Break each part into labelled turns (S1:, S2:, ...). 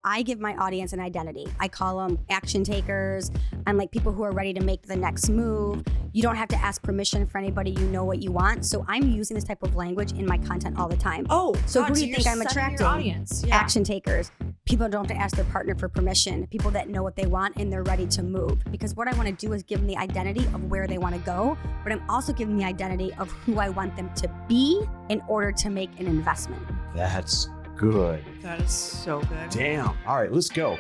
S1: I give my audience an identity. I call them action takers. I'm like people who are ready to make the next move. You don't have to ask permission for anybody. You know what you want. So I'm using this type of language in my content all the time.
S2: Oh,
S1: so
S2: God,
S1: who do you think I'm attracting?
S2: Audience. Yeah.
S1: Action takers. People don't have to ask their partner for permission. People that know what they want and they're ready to move. Because what I want to do is give them the identity of where they want to go, but I'm also giving the identity of who I want them to be in order to make an investment.
S3: That's good.
S2: That is so good.
S3: Damn. All right, let's go.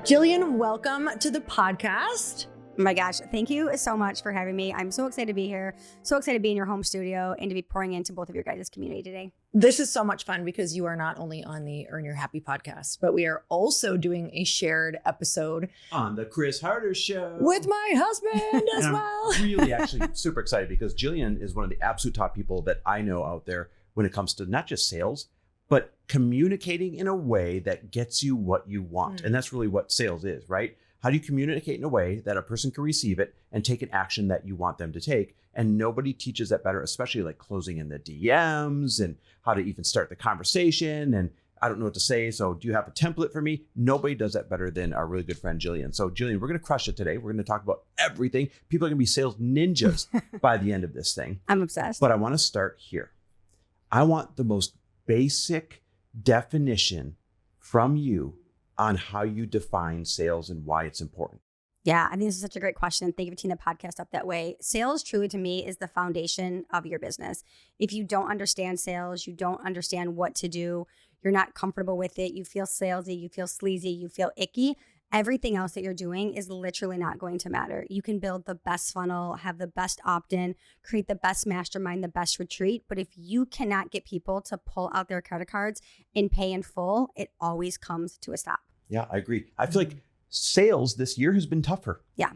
S2: Jillian, welcome to the podcast.
S1: Oh my gosh, thank you so much for having me. I'm so excited to be here, so excited to be in your home studio and to be pouring into both of your guys' community today.
S2: This is so much fun because you are not only on the Earn Your Happy podcast, but we are also doing a shared episode
S3: on the Chris Harder Show
S2: with my husband as well.
S3: I'm really actually super excited because Jillian is one of the absolute top people that I know out there when it comes to not just sales, but communicating in a way that gets you what you want. And that's really what sales is, right? How do you communicate in a way that a person can receive it and take an action that you want them to take? And nobody teaches that better, especially like closing in the DMs and how to even start the conversation. And I don't know what to say. So do you have a template for me? Nobody does that better than our really good friend, Jillian. So Jillian, we're going to crush it today. We're going to talk about everything. People are going to be sales ninjas by the end of this thing.
S1: I'm obsessed.
S3: But I want to start here. I want the most basic definition from you on how you define sales and why it's important.
S1: Yeah, I think this is such a great question. Thank you for teeing the podcast up that way. Sales truly to me is the foundation of your business. If you don't understand sales, you don't understand what to do, you're not comfortable with it, you feel salesy, you feel sleazy, you feel icky, everything else that you're doing is literally not going to matter. You can build the best funnel, have the best opt-in, create the best mastermind, the best retreat. But if you cannot get people to pull out their credit cards and pay in full, it always comes to a stop.
S3: Yeah, I agree. I feel like sales this year has been tougher.
S1: Yeah.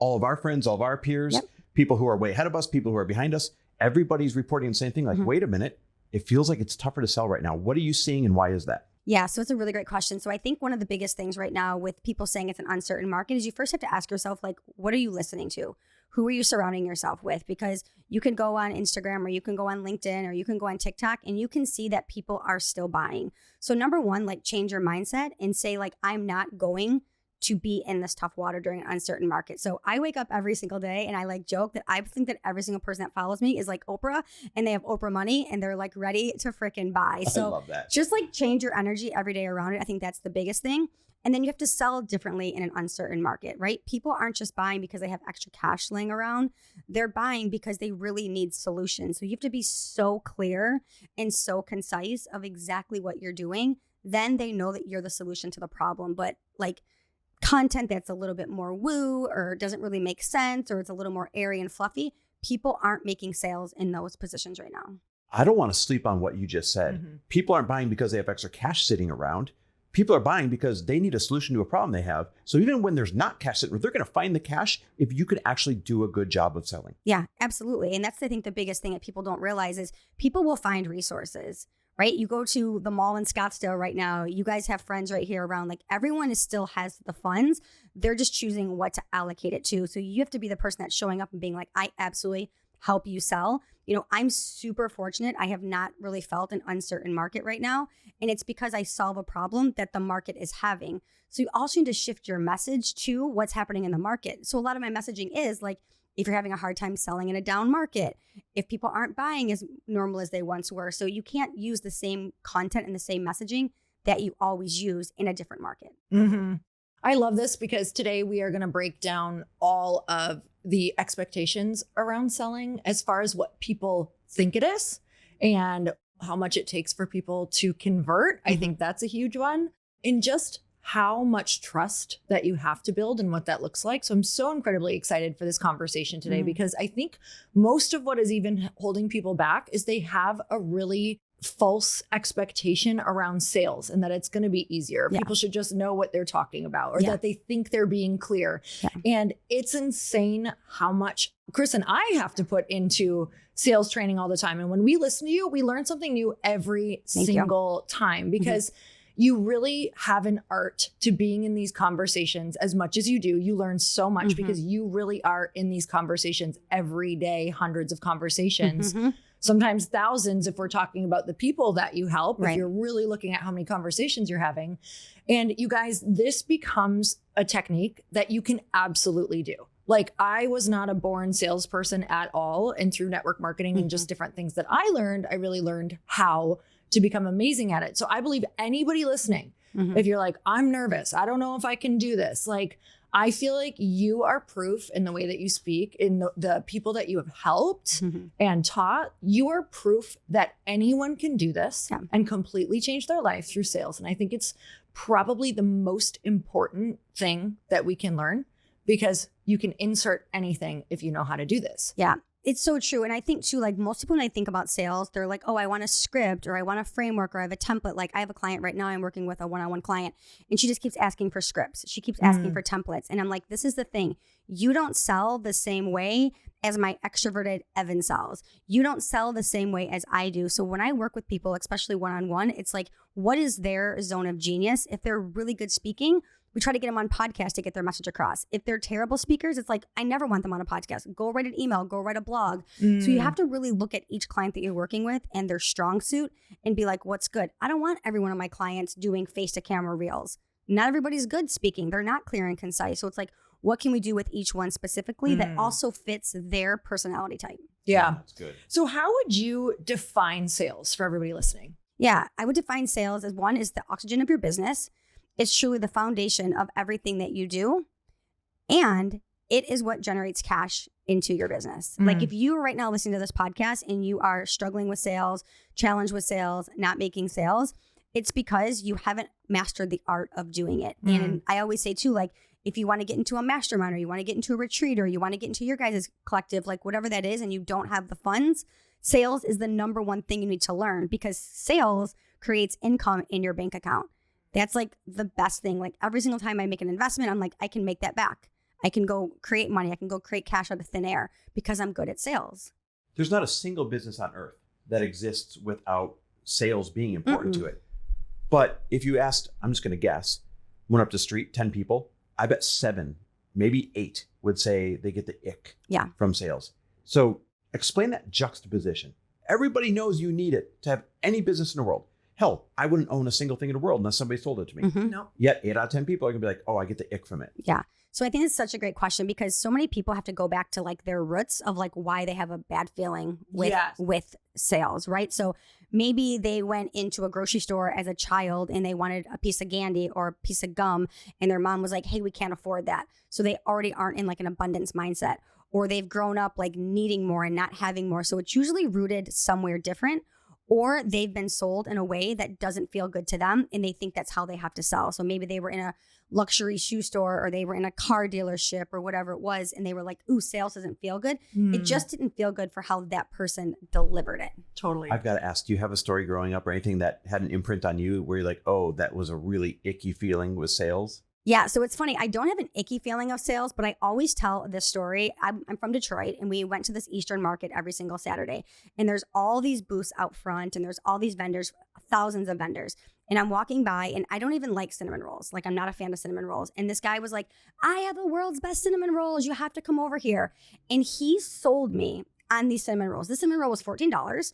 S3: All of our friends, all of our peers,
S1: Yep.
S3: people who are way ahead of us, people who are behind us, everybody's reporting the same thing. Like, wait a minute, it feels like it's tougher to sell right now. What are you seeing and why is that?
S1: Yeah, so it's a really great question. So I think one of the biggest things right now with people saying it's an uncertain market is you first have to ask yourself, like, what are you listening to? Who are you surrounding yourself with? Because you can go on Instagram or you can go on LinkedIn or you can go on TikTok and you can see that people are still buying. So number one, like change your mindset and say like, I'm not going to be in this tough water during an uncertain market. So I wake up every single day and I like joke that I think that every single person that follows me is like Oprah and they have Oprah money and they're like ready to freaking buy. So
S3: I love that.
S1: Just like change your energy every day around it. I think that's the biggest thing. And then you have to sell differently in an uncertain market, right? People aren't just buying because they have extra cash laying around. They're buying because they really need solutions. So you have to be so clear and so concise of exactly what you're doing. Then they know that you're the solution to the problem. But like content that's a little bit more woo or doesn't really make sense or it's a little more airy and fluffy, people aren't making sales in those positions right now.
S3: I don't want to sleep on what you just said. People aren't buying because they have extra cash sitting around. People are buying because they need a solution to a problem they have. So even when there's not cash sitting, they're going to find the cash if you could actually do a good job of selling.
S1: Yeah, absolutely. And that's, I think, the biggest thing that people don't realize is people will find resources, right? You go to the mall in Scottsdale right now. You guys have friends right here around. Like everyone still has the funds. They're just choosing what to allocate it to. So you have to be the person that's showing up and being like, I absolutely help you sell. You know, I'm super fortunate. I have not really felt an uncertain market right now. And it's because I solve a problem that the market is having. So you also need to shift your message to what's happening in the market. So a lot of my messaging is like, if you're having a hard time selling in a down market, if people aren't buying as normal as they once were. So you can't use the same content and the same messaging that you always use in a different market.
S2: I love this because today we are going to break down all of the expectations around selling as far as what people think it is and how much it takes for people to convert. I think that's a huge one. And just how much trust that you have to build and what that looks like. So I'm so incredibly excited for this conversation today because I think most of what is even holding people back is they have a really false expectation around sales and that it's going to be easier.
S1: Yeah.
S2: People should just know what they're talking about or that they think they're being clear.
S1: Yeah.
S2: And it's insane how much Chris and I have to put into sales training all the time. And when we listen to you, we learn something new every single time because you really have an art to being in these conversations. As much as you do, you learn so much because you really are in these conversations every day, hundreds of conversations, sometimes thousands if we're talking about the people that you help, if you're really looking at how many conversations you're having. And you guys, this becomes a technique that you can absolutely do. Like, I was not a born salesperson at all. And through network marketing and just different things that I learned, I really learned how to become amazing at it. So I believe anybody listening, if you're like, I'm nervous, I don't know if I can do this. Like, I feel like you are proof in the way that you speak, in the people that you have helped and taught. You are proof that anyone can do this and completely change their life through sales. And I think it's probably the most important thing that we can learn, because you can insert anything if you know how to do this.
S1: Yeah. It's so true. And I think too, like, most people when I think about sales, they're like, oh, I want a script, or I want a framework, or I have a template. Like, I have a client right now, I'm working with a one-on-one client, and she just keeps asking for scripts. She keeps asking for templates. And I'm like, this is the thing. You don't sell the same way as my extroverted Evan sells. You don't sell the same way as I do. So when I work with people, especially one-on-one, it's like, what is their zone of genius? If they're really good speaking, we try to get them on podcasts to get their message across. If they're terrible speakers, it's like, I never want them on a podcast. Go write an email, go write a blog. So you have to really look at each client that you're working with and their strong suit and be like, what's good? I don't want every one of my clients doing face-to-camera reels. Not everybody's good speaking. They're not clear and concise. So it's like, what can we do with each one specifically that also fits their personality type?
S2: Yeah.
S3: That's good.
S2: So how would you define sales for everybody listening?
S1: Yeah, I would define sales as, one, is the oxygen of your business. It's truly the foundation of everything that you do. And it is what generates cash into your business. Like, if you are right now listening to this podcast and you are struggling with sales, challenged with sales, not making sales, it's because you haven't mastered the art of doing it. And I always say too, like, if you want to get into a mastermind, or you want to get into a retreat, or you want to get into your guys' collective, like whatever that is, and you don't have the funds, sales is the number one thing you need to learn, because sales creates income in your bank account. That's like the best thing. Like, every single time I make an investment, I'm like, I can make that back. I can go create money. I can go create cash out of thin air because I'm good at sales.
S3: There's not a single business on earth that exists without sales being important to it. But if you asked, I'm just going to guess, went up the street, 10 people, I bet 7, maybe 8 would say they get the ick from sales. So explain that juxtaposition. Everybody knows you need it to have any business in the world. Hell, I wouldn't own a single thing in the world unless somebody sold it to me.
S2: No.
S3: Yet 8 out of 10 people are going to be like, oh, I get the ick from it.
S1: Yeah. So I think it's such a great question, because so many people have to go back to like their roots of like why they have a bad feeling with sales, right? So maybe they went into a grocery store as a child and they wanted a piece of candy or a piece of gum, and their mom was like, hey, we can't afford that. So they already aren't in like an abundance mindset, or they've grown up like needing more and not having more. So it's usually rooted somewhere different, or they've been sold in a way that doesn't feel good to them and they think that's how they have to sell. So maybe they were in a luxury shoe store, or they were in a car dealership, or whatever it was, and they were like, ooh, sales doesn't feel good. It just didn't feel good for how that person delivered it.
S2: Totally.
S3: I've got to ask, do you have a story growing up or anything that had an imprint on you where you're like, oh, that was a really icky feeling with sales?
S1: Yeah, so it's funny. I don't have an icky feeling of sales, but I always tell this story. I'm from Detroit, and we went to this Eastern market every single Saturday. And there's all these booths out front, and there's all these vendors, thousands of vendors. And I'm walking by, and I don't even like cinnamon rolls. Like, I'm not a fan of cinnamon rolls. And this guy was like, I have the world's best cinnamon rolls. You have to come over here. And he sold me on these cinnamon rolls. This cinnamon roll was $14.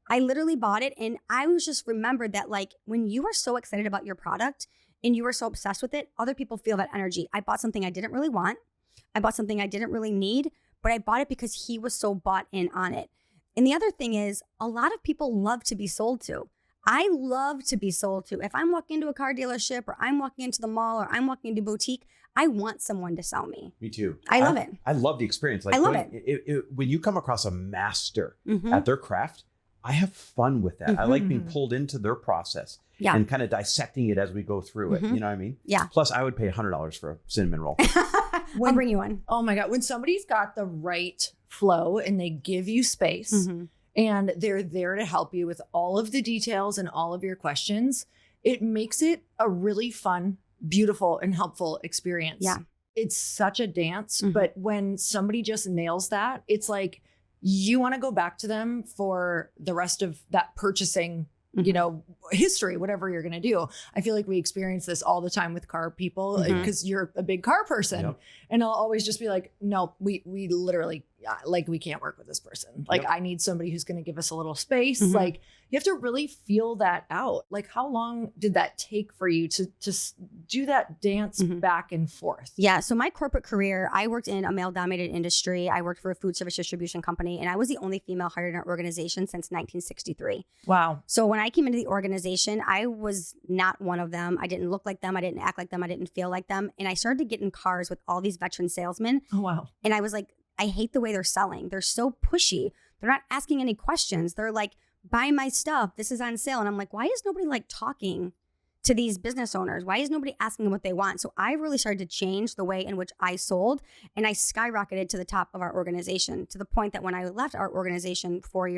S1: I literally bought it, and I was just remembered that, like, when you are so excited about your product and you are so obsessed with it, other people feel that energy. I bought something I didn't really want. I bought something I didn't really need, but I bought it because he was so bought in on it. And the other thing is, a lot of people love to be sold to. I love to be sold to. If I'm walking into a car dealership, or I'm walking into the mall, or I'm walking into a boutique, I want someone to sell me.
S3: Me too.
S1: I love it.
S3: I love the experience. Like,
S1: I love it.
S3: When you come across a master at their craft, I have fun with that. I like being pulled into their process and kind of dissecting it as we go through it. You know what I mean?
S1: Yeah.
S3: Plus, I would pay $100 for a cinnamon roll.
S1: I'll bring you one.
S2: Oh my God. When somebody's got the right flow and they give you space and they're there to help you with all of the details and all of your questions, it makes it a really fun, beautiful, and helpful experience.
S1: Yeah.
S2: It's such a dance, but when somebody just nails that, it's like you want to go back to them for the rest of that purchasing you know, history, whatever you're going to do. I feel like we experience this all the time with car people because you're a big car person.
S3: Yep.
S2: And I'll always just be like, no, we literally, like, we can't work with this person. Like,
S3: Yep.
S2: I need somebody who's going to give us a little space. Like, you have to really feel that out. Like, how long did that take for you to do that dance back and forth?
S1: Yeah. So my corporate career, I worked in a male-dominated industry. I worked for a food service distribution company, and I was the only female hired in our organization since 1963.
S2: Wow.
S1: So when I came into the organization, I was not one of them. I didn't look like them. I didn't act like them. I didn't feel like them. And I started to get in cars with all these veteran salesmen.
S2: Oh, wow.
S1: And I was like, I hate the way they're selling. They're so pushy. They're not asking any questions. They're like, buy my stuff. This is on sale. And I'm like, why is nobody like talking to these business owners? Why is nobody asking them what they want? So I really started to change the way in which I sold, and I skyrocketed to the top of our organization, to the point that when I left our organization 4.5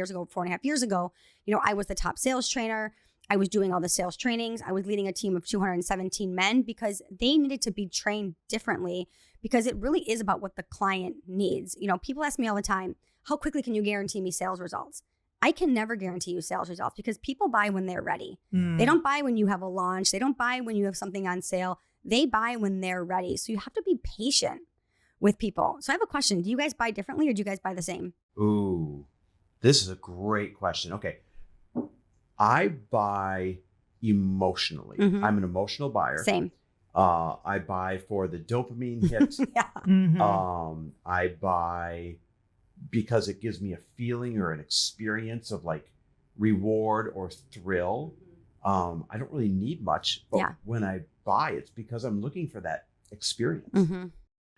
S1: years ago, you know, I was the top sales trainer. I was doing all the sales trainings. I was leading a team of 217 men because they needed to be trained differently, because it really is about what the client needs. You know, people ask me all the time, how quickly can you guarantee me sales results? I can never guarantee you sales results because people buy when they're ready. They don't buy when you have a launch. They don't buy when you have something on sale. They buy when they're ready. So you have to be patient with people. So I have a question. Do you guys buy differently, or do you guys buy the same?
S3: Ooh, this is a great question. Okay. I buy emotionally. I'm an emotional buyer.
S1: Same.
S3: I buy for the dopamine hit.
S1: Yeah.
S3: I buy because it gives me a feeling or an experience of like reward or thrill. I don't really need much, but when I buy, it's because I'm looking for that experience.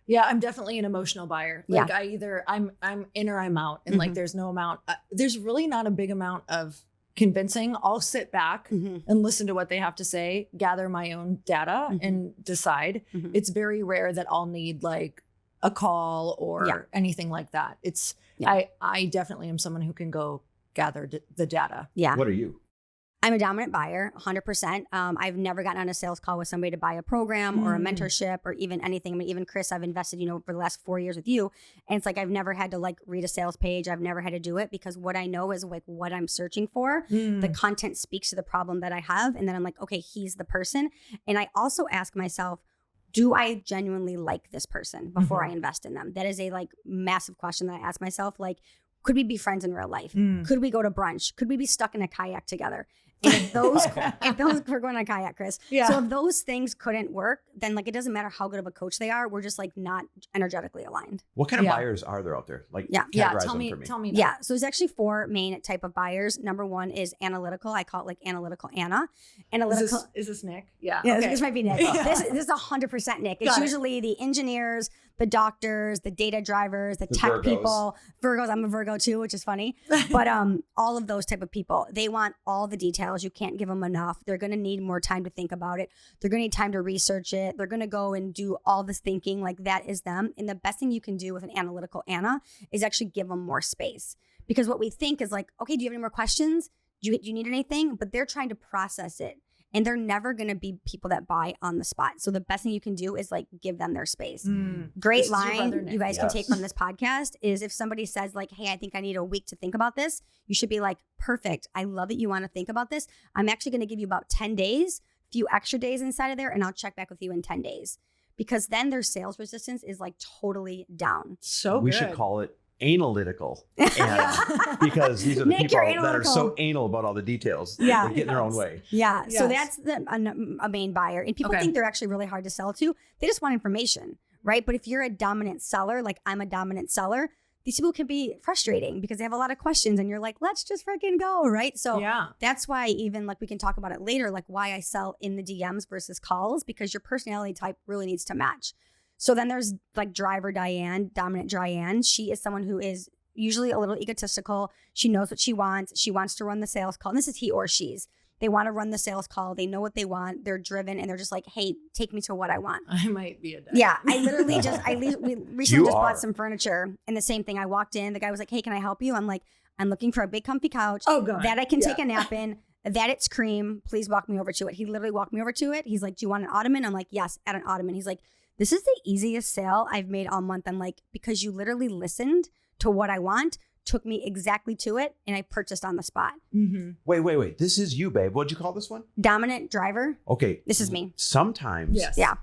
S2: Yeah, I'm definitely an emotional buyer. Like, I'm in or I'm out, and like there's no amount. There's really not a big amount of convincing. I'll sit back and listen to what they have to say, gather my own data, and decide. It's very rare that I'll need like a call or anything like that. It's I definitely am someone who can go gather the data.
S1: Yeah.
S3: What are you?
S1: I'm a dominant buyer, 100%. I've never gotten on a sales call with somebody to buy a program or a mentorship or even anything. I mean, even Chris, I've invested, you know, for the last 4 years with you. And it's like, I've never had to like read a sales page. I've never had to do it, because what I know is like what I'm searching for. The content speaks to the problem that I have. And then I'm like, okay, he's the person. And I also ask myself, do I genuinely like this person before I invest in them? That is a like massive question that I ask myself. Like, could we be friends in real life? Could we go to brunch? Could we be stuck in a kayak together? And if those, we're going on a kayak, Chris. Yeah. So if those things couldn't work, then like, it doesn't matter how good of a coach they are. We're just like not energetically aligned.
S3: What kind of buyers are there out there? Like, categorize them for me.
S2: Tell me that.
S1: Yeah. So there's actually 4 main type of buyers. Number 1 is analytical. I call it like analytical Anna. Analytical.
S2: Is this Nick? Yeah.
S1: Yeah. Okay. This might be Nick. This is 100% Nick. It's usually the engineers, the doctors, the data drivers, the tech
S3: Virgos.
S1: people, Virgos. I'm a Virgo too, which is funny. But all of those type of people, they want all the details. You can't give them enough. They're going to need more time to think about it. They're going to need time to research it. They're going to go and do all this thinking. Like, that is them. And the best thing you can do with an analytical Anna is actually give them more space. Because what we think is like, okay, do you have any more questions? Do you need anything? But they're trying to process it. And they're never going to be people that buy on the spot. So the best thing you can do is like give them their space. Great line you guys can take from this podcast is, if somebody says like, hey, I think I need a week to think about this, you should be like, perfect. I love that you want to think about this. I'm actually going to give you about 10 days, few extra days inside of there, and I'll check back with you in 10 days. Because then their sales resistance is like totally down.
S2: So
S3: we should call it analytical, because these are the
S1: Nick,
S3: people
S1: you're
S3: that are so anal about all the details.
S1: Yeah.
S3: They get in their own way.
S1: Yeah. So that's a main buyer. And people think they're actually really hard to sell to. They just want information, right? But if you're a dominant seller, like I'm a dominant seller, these people can be frustrating because they have a lot of questions and you're like, let's just freaking go, right? So that's why, even like we can talk about it later, like why I sell in the DMs versus calls, because your personality type really needs to match. So then there's like driver Diane, dominant Diane. She is someone who is usually a little egotistical. She knows what she wants. She wants to run the sales call. And this is he or she's. They want to run the sales call. They know what they want. They're driven and they're just like, hey, take me to what I want.
S2: I might be a Diane.
S1: Yeah. I literally we recently just bought some furniture, and the same thing. I walked in. The guy was like, hey, can I help you? I'm like, I'm looking for a big comfy couch that I can take a nap in, that it's cream. Please walk me over to it. He literally walked me over to it. He's like, do you want an ottoman? I'm like, yes, add an ottoman. He's like, this is the easiest sale I've made all month. I'm like, because you literally listened to what I want, took me exactly to it, and I purchased on the spot.
S2: Mm-hmm.
S3: Wait. This is you, babe. What'd you call this one?
S1: Dominant driver.
S3: Okay.
S1: This is me.
S3: Sometimes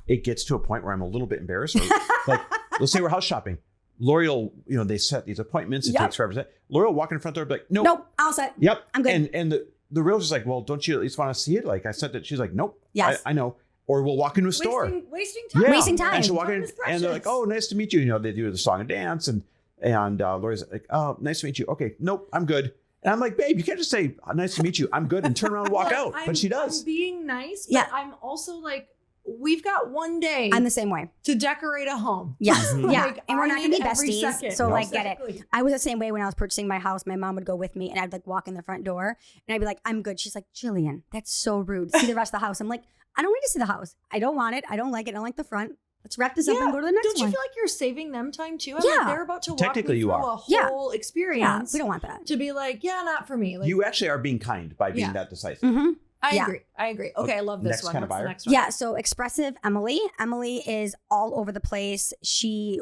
S3: it gets to a point where I'm a little bit embarrassed. Or, like, let's say we're house shopping. Lori will, they set these appointments. It takes forever. Lori will walk in the front door and be like, nope,
S1: all set.
S3: Yep.
S1: I'm good.
S3: And the realtor's like, well, don't you at least want to see it? Like I said that. She's like, nope.
S1: Yes.
S3: I know. Or we'll walk into a store.
S2: Wasting time.
S3: Yeah.
S1: Wasting time.
S3: And she'll walk in and they're like, oh, nice to meet you. They do the song and dance. And Lori's like, oh, nice to meet you. Okay, nope, I'm good. And I'm like, babe, you can't just say, nice to meet you, I'm good, and turn around and walk out. But she does.
S2: I'm being nice, but I'm also like, we've got one day.
S1: I'm the same way.
S2: To decorate a home.
S1: Yes. Yeah.
S2: Like,
S1: and we're not going to be
S2: every
S1: besties.
S2: second.
S1: So
S2: No.
S1: get it. I was the same way when I was purchasing my house. My mom would go with me and I'd like walk in the front door and I'd be like, I'm good. She's like, Jillian, that's so rude. See the rest of the house. I'm like, I don't need to see the house. I don't want it. I don't like it. I don't like the front. Let's wrap this up and go to the next one.
S2: Don't you feel like you're saving them time too? I
S1: Yeah.
S2: mean, they're about to walk
S3: Technically,
S2: me
S3: you
S2: through
S3: are.
S2: a whole experience.
S1: We don't want that.
S2: To be like, not for me. Like,
S3: You actually are being kind by being that decisive.
S1: Mm-hmm.
S2: I agree. Okay, I love this
S3: Next
S2: one.
S3: kind of
S2: What's the
S3: buyer?
S2: next one?
S1: Yeah, so expressive Emily. Emily is all over the place. She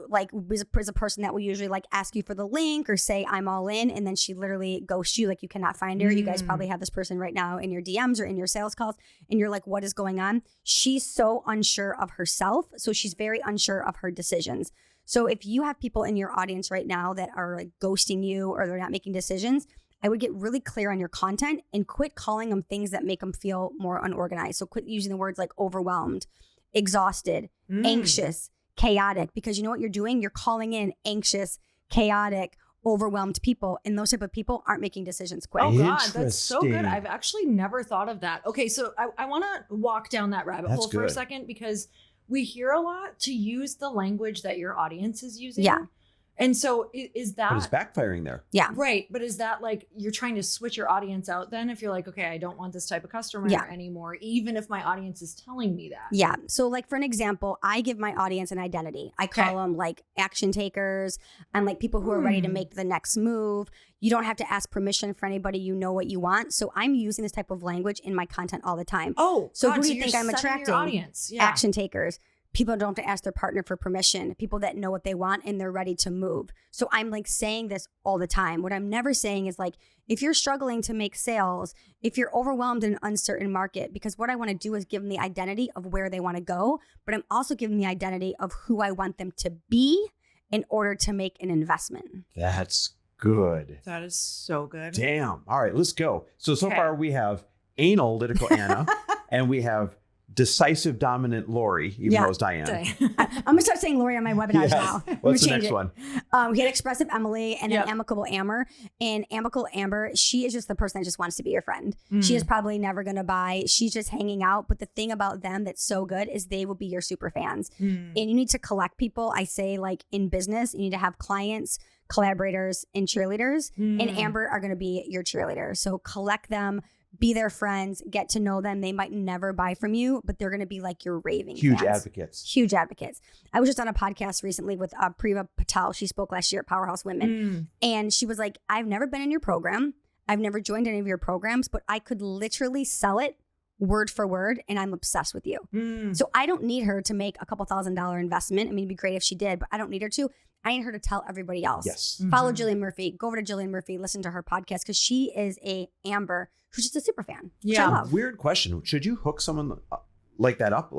S1: is a person that will usually ask you for the link or say I'm all in, and then she literally ghosts you, you cannot find her. You guys probably have this person right now in your DMs or in your sales calls, and you're like, what is going on? She's so unsure of herself, so she's very unsure of her decisions. So if you have people in your audience right now that are ghosting you or they're not making decisions, I would get really clear on your content and quit calling them things that make them feel more unorganized. So quit using the words like overwhelmed, exhausted, anxious, chaotic, because you know what you're doing? You're calling in anxious, chaotic, overwhelmed people, and those type of people aren't making decisions quick.
S2: Oh God, that's so good.
S3: Interesting.
S2: I've actually never thought of that. Okay, so I want to walk down that rabbit hole for a
S3: good.
S2: second because we hear a lot to use the language that your audience is using.
S1: Yeah.
S2: And so is that
S3: But it's backfiring there.
S1: Yeah.
S2: right? But is that you're trying to switch your audience out then if you're like, okay, I don't want this type of customer anymore, even if my audience is telling me that?
S1: Yeah. So for an example, I give my audience an identity. I call them action takers and people who are ready to make the next move. You don't have to ask permission for anybody. You know what you want. So I'm using this type of language in my content all the time.
S2: Oh,
S1: so
S2: God,
S1: who do you
S2: you're
S1: think I'm
S2: setting
S1: attracting?
S2: your audience. Yeah.
S1: Action takers. People don't have to ask their partner for permission. People that know what they want and they're ready to move. So I'm saying this all the time. What I'm never saying is if you're struggling to make sales, if you're overwhelmed in an uncertain market, because what I want to do is give them the identity of where they want to go, but I'm also giving the identity of who I want them to be in order to make an investment.
S3: That's good.
S2: That is so good.
S3: Damn. All right, let's go. So
S2: Okay.
S3: far we have analytical Anna and we have decisive dominant Lori, even though it's Diane.
S1: I'm going to start saying Lori on my webinars now.
S3: What's the next one?
S1: We had expressive Emily and then amicable Amber. And amicable Amber, she is just the person that just wants to be your friend. She is probably never going to buy. She's just hanging out. But the thing about them that's so good is they will be your super fans. And you need to collect people. I say in business, you need to have clients, collaborators, and cheerleaders. And Amber are going to be your cheerleader. So collect them. Be their friends, get to know them. They might never buy from you, but they're going to be your raving
S3: Huge
S1: fans.
S3: advocates.
S1: Huge advocates. I was just on a podcast recently with Priya Patel. She spoke last year at Powerhouse Women. And she was like, I've never been in your program. I've never joined any of your programs, but I could literally sell it word for word, and I'm obsessed with you. So I don't need her to make a couple $1,000 investment. I mean, it'd be great if she did, but I don't need her to. I need her to tell everybody else.
S3: Yes.
S1: Follow Jillian Murphy. Go over to Jillian Murphy. Listen to her podcast because she is a Amber who's just a super fan. Which I love.
S3: Weird question. Should you hook someone like that up?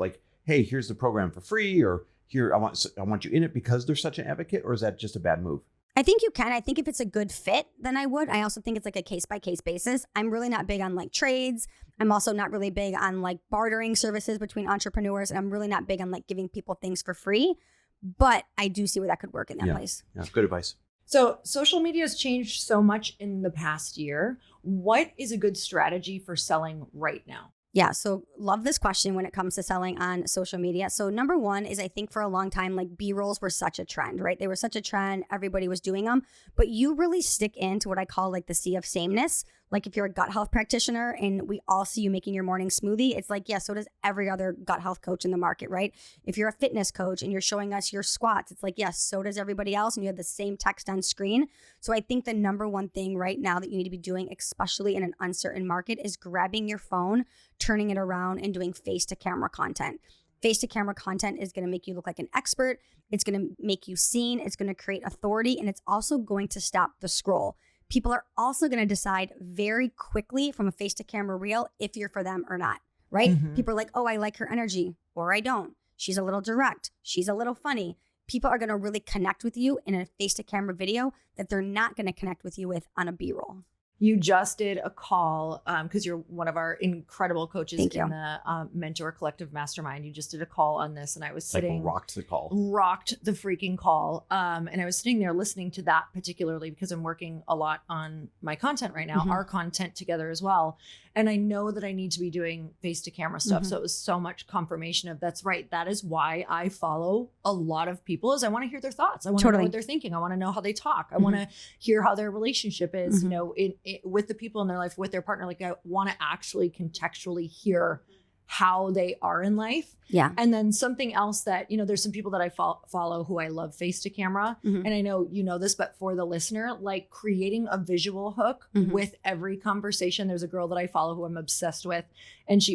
S3: Hey, here's the program for free, or here I want you in it because they're such an advocate, or is that just a bad move?
S1: I think you can. I think if it's a good fit, then I would. I also think it's a case by case basis. I'm really not big on trades. I'm also not really big on bartering services between entrepreneurs. And I'm really not big on giving people things for free. But I do see where that could work in that place.
S3: Yeah, good advice.
S2: So social media has changed so much in the past year. What is a good strategy for selling right now?
S1: Yeah. So love this question when it comes to selling on social media. So number one is I think for a long time, B-rolls were such a trend, right? They were such a trend. Everybody was doing them, but you really stick into what I call the sea of sameness. If you're a gut health practitioner and we all see you making your morning smoothie, it's so does every other gut health coach in the market, right? If you're a fitness coach and you're showing us your squats, it's yes, so does everybody else. And you have the same text on screen. So I think the number one thing right now that you need to be doing, especially in an uncertain market, is grabbing your phone, turning it around and doing face to camera content. Face to camera content is going to make you look like an expert. It's going to make you seen. It's going to create authority. And it's also going to stop the scroll. People are also going to decide very quickly from a face to camera reel if you're for them or not, right?
S2: Mm-hmm.
S1: People are like, oh, I like her energy, or I don't. She's a little direct. She's a little funny. People are going to really connect with you in a face to camera video that they're not going to connect with you with on a B-roll.
S2: You just did a call because you're one of our incredible coaches
S1: Thank
S2: in
S1: you.
S2: the Mentor Collective Mastermind. You just did a call on this, and I was sitting,
S3: rocked the call.
S2: rocked the freaking call. And I was sitting there listening to that particularly because I'm working a lot on my content right now,
S1: Mhm.
S2: our content together as well. And I know that I need to be doing face to camera stuff.
S1: Mhm.
S2: So it was so much confirmation of that's right. That is why I follow a lot of people is I want to hear their thoughts. I want to know
S1: Totally.
S2: what they're thinking. I want to know how they talk. I want to hear how their relationship is, you
S1: Mhm.
S2: know, with the people in their life, with their partner. Like I want to actually contextually hear how they are in life.
S1: Yeah.
S2: And then something else that, you know, there's some people that I follow who I love face to camera.
S1: Mhm.
S2: And I know you know this, but for the listener, like creating a visual hook
S1: Mhm.
S2: with every conversation. There's a girl that I follow who I'm obsessed with.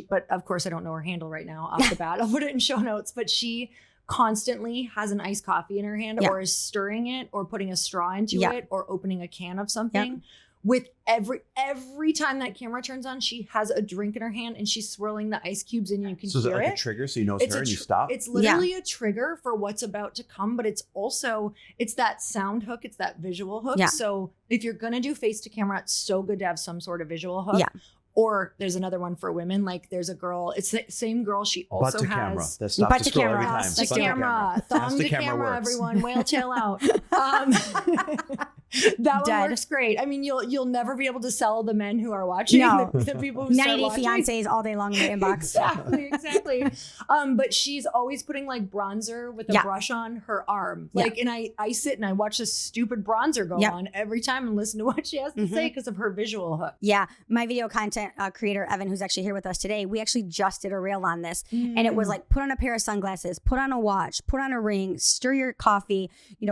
S2: But of course I don't know her handle right now off the bat. I'll put it in show notes, but she constantly has an iced coffee in her hand
S1: Yeah.
S2: or is stirring it or putting a straw into
S1: Yeah.
S2: it or opening a can of something. With every time that camera turns on, she has a drink in her hand and she's swirling the ice cubes and you can
S3: So is it
S2: hear
S3: like
S2: it.
S3: a trigger so you know it's her and you stop?
S2: It's literally a trigger for what's about to come, but it's that sound hook. It's that visual hook.
S1: Yeah.
S2: So if you're going to do face to camera, it's so good to have some sort of visual hook.
S1: Yeah.
S2: Or there's another one for women. Like there's a girl, it's the same girl. She
S3: Butt
S2: also
S3: to camera.
S2: has
S3: That stops
S1: Butt
S3: the
S1: to
S3: scroll
S1: camera.
S3: every time.
S1: Ass
S2: to
S1: to
S2: camera, thumb
S3: Ass
S2: to
S3: to camera
S2: camera,
S3: works.
S2: everyone, whale tail out. That one
S1: Dead.
S2: works great. I mean, you'll never be able to sell the men who are watching,
S1: No.
S2: the people who
S1: 90
S2: start
S1: Day
S2: watching.
S1: Fiancés all day long in the inbox.
S2: Exactly. But she's always putting like bronzer with a
S1: Yeah.
S2: brush on her arm.
S1: Yeah.
S2: Like, and I sit and I watch this stupid bronzer go
S1: Yep.
S2: on every time and listen to what she has to say because of her visual hook.
S1: Yeah. My video content creator, Evan, who's actually here with us today, we actually just did a reel on this. And it was like, put on a pair of sunglasses, put on a watch, put on a ring, stir your coffee,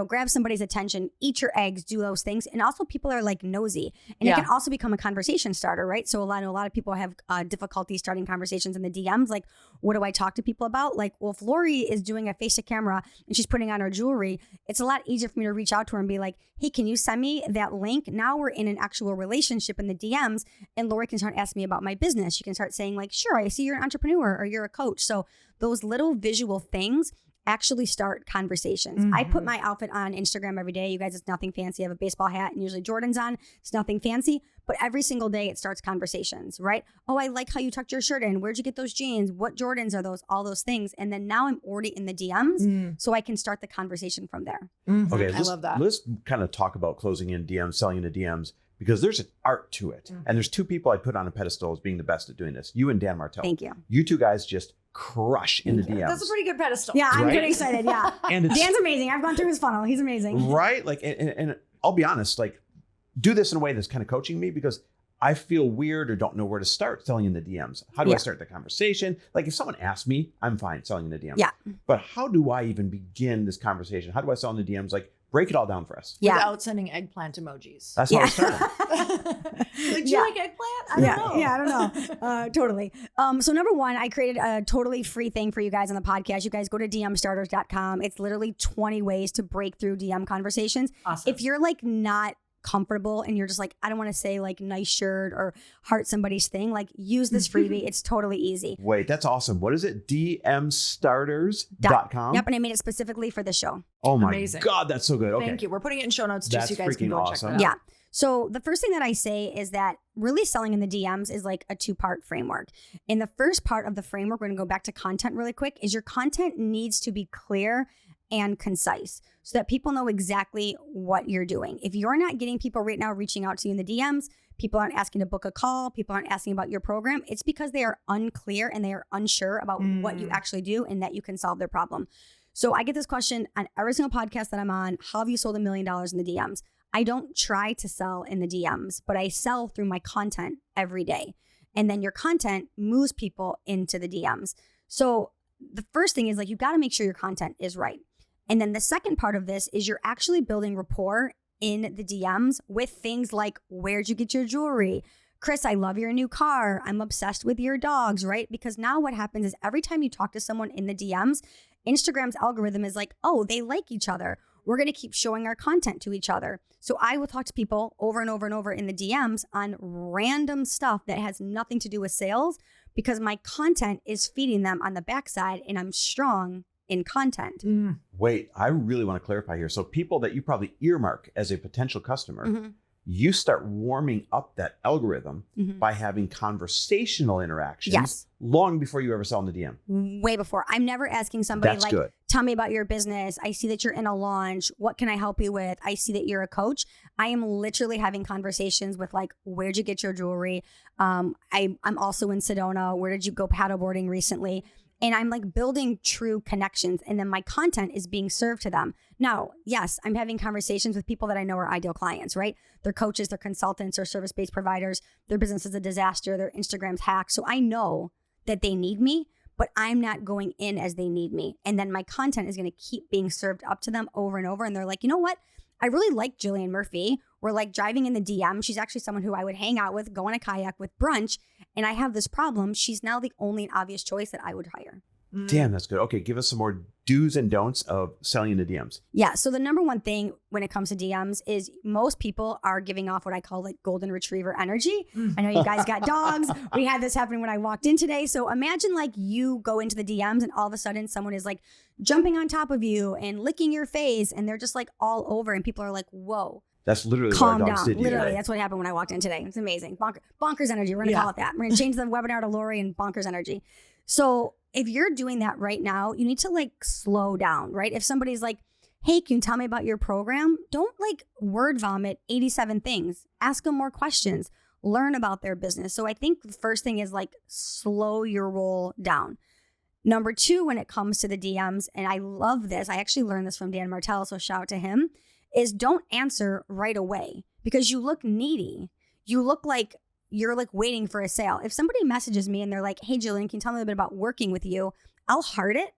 S1: grab somebody's attention, eat your eggs, do those things. And also people are like nosy. And it can also become a conversation starter, right? So a lot of people have difficulty starting conversations in the DMs. Like, what do I talk to people about? Like, well, if Lori is doing a face to camera and she's putting on her jewelry, it's a lot easier for me to reach out to her and be like, hey, can you send me that link? Now we're in an actual relationship in the DMs and Lori can start asking me about my business. She can start saying like, sure, I see you're an entrepreneur or you're a coach. So those little visual things actually start conversations. I put my outfit on Instagram every day. You guys, it's nothing fancy. I have a baseball hat and usually Jordan's on. It's nothing fancy, but every single day it starts conversations, right? Oh, I like how you tucked your shirt in. Where'd you get those jeans? What Jordans are those? All those things. And then now I'm already in the DMs so I can start the conversation from there.
S3: Okay,
S2: I love that.
S3: Let's kind of talk about closing in DMs, selling in the DMs, because there's an art to it. And there's two people I put on a pedestal as being the best at doing this. You and Dan Martell.
S1: Thank you.
S3: You two guys just crush in the DMs.
S2: That's a pretty good pedestal.
S1: Yeah, I'm
S3: Right?
S1: pretty excited. Yeah.
S3: And it's
S1: Dan's amazing. I've gone through his funnel. He's amazing.
S3: right. Like, and I'll be honest, like, do this in a way that's kind of coaching me because I feel weird or don't know where to start selling in the DMs. How do I start the conversation? Like, if someone asks me, I'm fine selling in the DMs.
S1: Yeah.
S3: But how do I even begin this conversation? How do I sell in the DMs? Like, break it all down for us.
S1: Yeah.
S2: Without sending eggplant emojis.
S3: That's how I started.
S2: Like, do you like eggplant? I don't know.
S1: Yeah, I don't know. Totally. So number one, I created a totally free thing for you guys on the podcast. You guys go to dmstarters.com. It's literally 20 ways to break through DM conversations.
S2: Awesome.
S1: If you're like not comfortable and you're just like, I don't want to say like nice shirt or heart somebody's thing, like use this freebie. It's totally easy.
S3: Wait, that's awesome. What is it? dmstarters.com?
S1: Yep. And I made it specifically for the show.
S3: Oh my
S2: Amazing.
S3: God, that's so good. Okay.
S2: Thank you. We're putting it in show notes just so
S3: That's
S2: you guys can
S3: freaking
S2: go
S3: awesome.
S2: check that out.
S1: Yeah. So the first thing that I say is that really selling in the DMs is like a 2-part framework. In the first part of the framework, we're going to go back to content really quick, is your content needs to be clear and concise so that people know exactly what you're doing. If you're not getting people right now reaching out to you in the DMs, people aren't asking to book a call, people aren't asking about your program, it's because they are unclear and they are unsure about what you actually do and that you can solve their problem. So I get this question on every single podcast that I'm on. How have you sold $1 million in the DMs? I don't try to sell in the DMs, but I sell through my content every day. And then your content moves people into the DMs. So the first thing is like, you got to make sure your content is right. And then the second part of this is you're actually building rapport in the DMs with things like, where'd you get your jewelry? Chris, I love your new car. I'm obsessed with your dogs, right? Because now what happens is every time you talk to someone in the DMs, Instagram's algorithm is like, oh, they like each other. We're going to keep showing our content to each other. So I will talk to people over and over and over in the DMs on random stuff that has nothing to do with sales because my content is feeding them on the backside and I'm strong in content.
S3: Wait, I really want to clarify here. So people that you probably earmark as a potential customer, you start warming up that algorithm by having conversational interactions long before you ever sell in the DM.
S1: Way before. I'm never asking somebody
S3: That's
S1: like,
S3: good.
S1: Tell me about your business. I see that you're in a launch. What can I help you with? I see that you're a coach. I am literally having conversations with like, where'd you get your jewelry? I'm also in Sedona. Where did you go paddleboarding recently? And I'm like building true connections. And then my content is being served to them. Now, yes, I'm having conversations with people that I know are ideal clients, right? They're coaches, they're consultants, or service-based providers. Their business is a disaster. Their Instagram's hacked. So I know that they need me, but I'm not going in as they need me. And then my content is going to keep being served up to them over and over. And they're like, you know what? I really like Jillian Murphy. We're like driving in the DM. She's actually someone who I would hang out with, go on a kayak with, brunch. And I have this problem. She's now the only and obvious choice that I would hire.
S3: Damn, that's good. Okay, give us some more do's and don'ts of selling in the DMs.
S1: Yeah. So the number one thing when it comes to DMs is most people are giving off what I call like golden retriever energy. I know you guys got dogs. We had this happen when I walked in today. So imagine like you go into the DMs and all of a sudden someone is like jumping on top of you and licking your face and they're just like all over and people are like, whoa.
S3: That's literally
S1: calm
S3: what our dogs
S1: down.
S3: did.
S1: Literally, that's what happened when I walked in today. It's amazing. Bonkers energy. We're going to call it that. We're going to change the webinar to Lori and bonkers energy. So if you're doing that right now, you need to like slow down, right? If somebody's like, hey, can you tell me about your program? Don't like word vomit 87 things. Ask them more questions. Learn about their business. So I think the first thing is like slow your roll down. Number two, when it comes to the DMs, and I love this, I actually learned this from Dan Martell, so shout out to him, is don't answer right away because you look needy. You look like you're like waiting for a sale. If somebody messages me and they're like, hey, Jillian, can you tell me a bit about working with you? I'll heart it.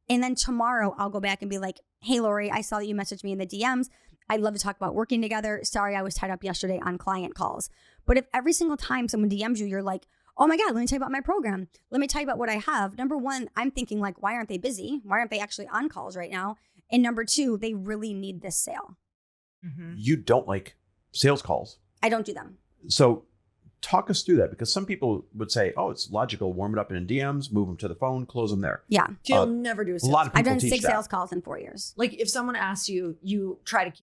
S1: And then tomorrow I'll go back and be like, hey, Lori, I saw that you messaged me in the DMs. I'd love to talk about working together. Sorry, I was tied up yesterday on client calls. But if every single time someone DMs you, you're like, oh my God, let me tell you about my program. Let me tell you about what I have. Number one, I'm thinking like, why aren't they busy? Why aren't they actually on calls right now? And number two, they really need this sale.
S3: You don't like sales calls.
S1: I don't do them.
S3: So talk us through that because some people would say, oh, it's logical. Warm it up in DMs, move them to the phone, close them there.
S1: Yeah.
S2: You'll never do a
S3: A
S2: sales
S3: lot of
S2: call.
S3: people
S1: I've done
S3: teach
S1: 6
S3: that.
S1: sales calls in 4 years.
S2: Like if someone asks you, you try to keep.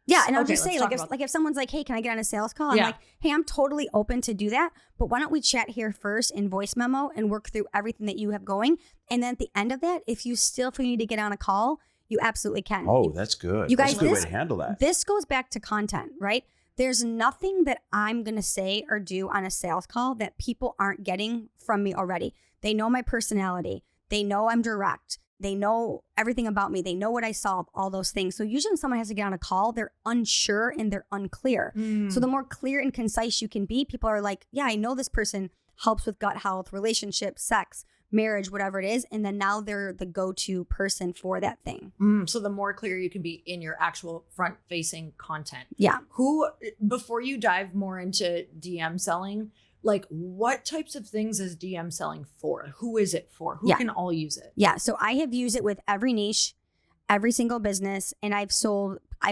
S1: Yeah, and I'll
S2: Okay,
S1: just say,
S2: let's
S1: like,
S2: talk
S1: if someone's like, hey, can I get on a sales call? I'm
S2: Yeah.
S1: like, hey, I'm totally open to do that, but why don't we chat here first in voice memo and work through everything that you have going? And then at the end of that, if you still feel you need to get on a call, you absolutely can.
S3: Oh, that's good.
S1: You
S3: That's
S1: guys,
S3: a good way
S1: this-
S3: to handle that.
S1: This goes back to content, right? There's nothing that I'm going to say or do on a sales call that people aren't getting from me already. They know my personality. They know I'm direct. They know everything about me. They know what I solve, all those things. So usually when someone has to get on a call, they're unsure and they're unclear. So the more clear and concise you can be, people are like, yeah, I know this person helps with gut health, relationships, sex, marriage, whatever it is. And then now they're the go-to person for that thing.
S2: So the more clear you can be in your actual front facing content.
S1: Yeah.
S2: Who, before you dive more into DM selling, like what types of things is DM selling for? Who is it for? Who
S1: Yeah.
S2: can all use it?
S1: Yeah. So I have used it with every niche, every single business. And I've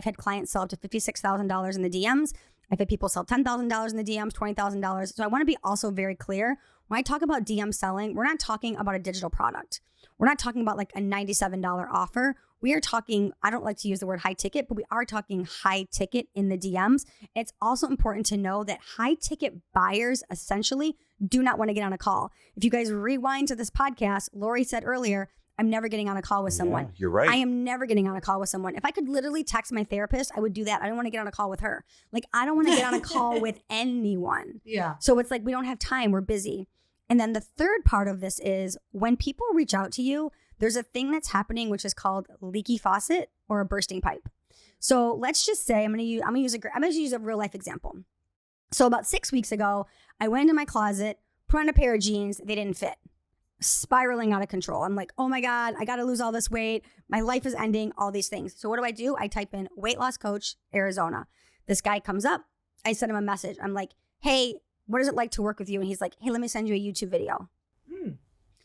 S1: had clients sell up to $56,000 in the DMs. I've had people sell $10,000 in the DMs, $20,000. So I want to be also very clear. When I talk about DM selling, we're not talking about a digital product. We're not talking about like a $97 offer. We are talking, I don't like to use the word high ticket, but we are talking high ticket in the DMs. It's also important to know that high ticket buyers essentially do not want to get on a call. If you guys rewind to this podcast, Lori said earlier, I'm never getting on a call with someone.
S3: Yeah, you're right.
S1: I am never getting on a call with someone. If I could literally text my therapist, I would do that. I don't want to get on a call with her. Like, I don't want to get on a call with anyone.
S2: Yeah.
S1: So it's like, we don't have time. We're busy. And then the third part of this is when people reach out to you, there's a thing that's happening, which is called leaky faucet or a bursting pipe. So let's just say I'm going to use a real life example. So about 6 weeks ago, I went into my closet, put on a pair of jeans. They didn't fit. Spiraling out of control. I'm like, oh my God, I got to lose all this weight. My life is ending, all these things. So what do? I type in weight loss coach, Arizona. This guy comes up. I send him a message. I'm like, hey, what is it like to work with you? And he's like, hey, let me send you a YouTube video.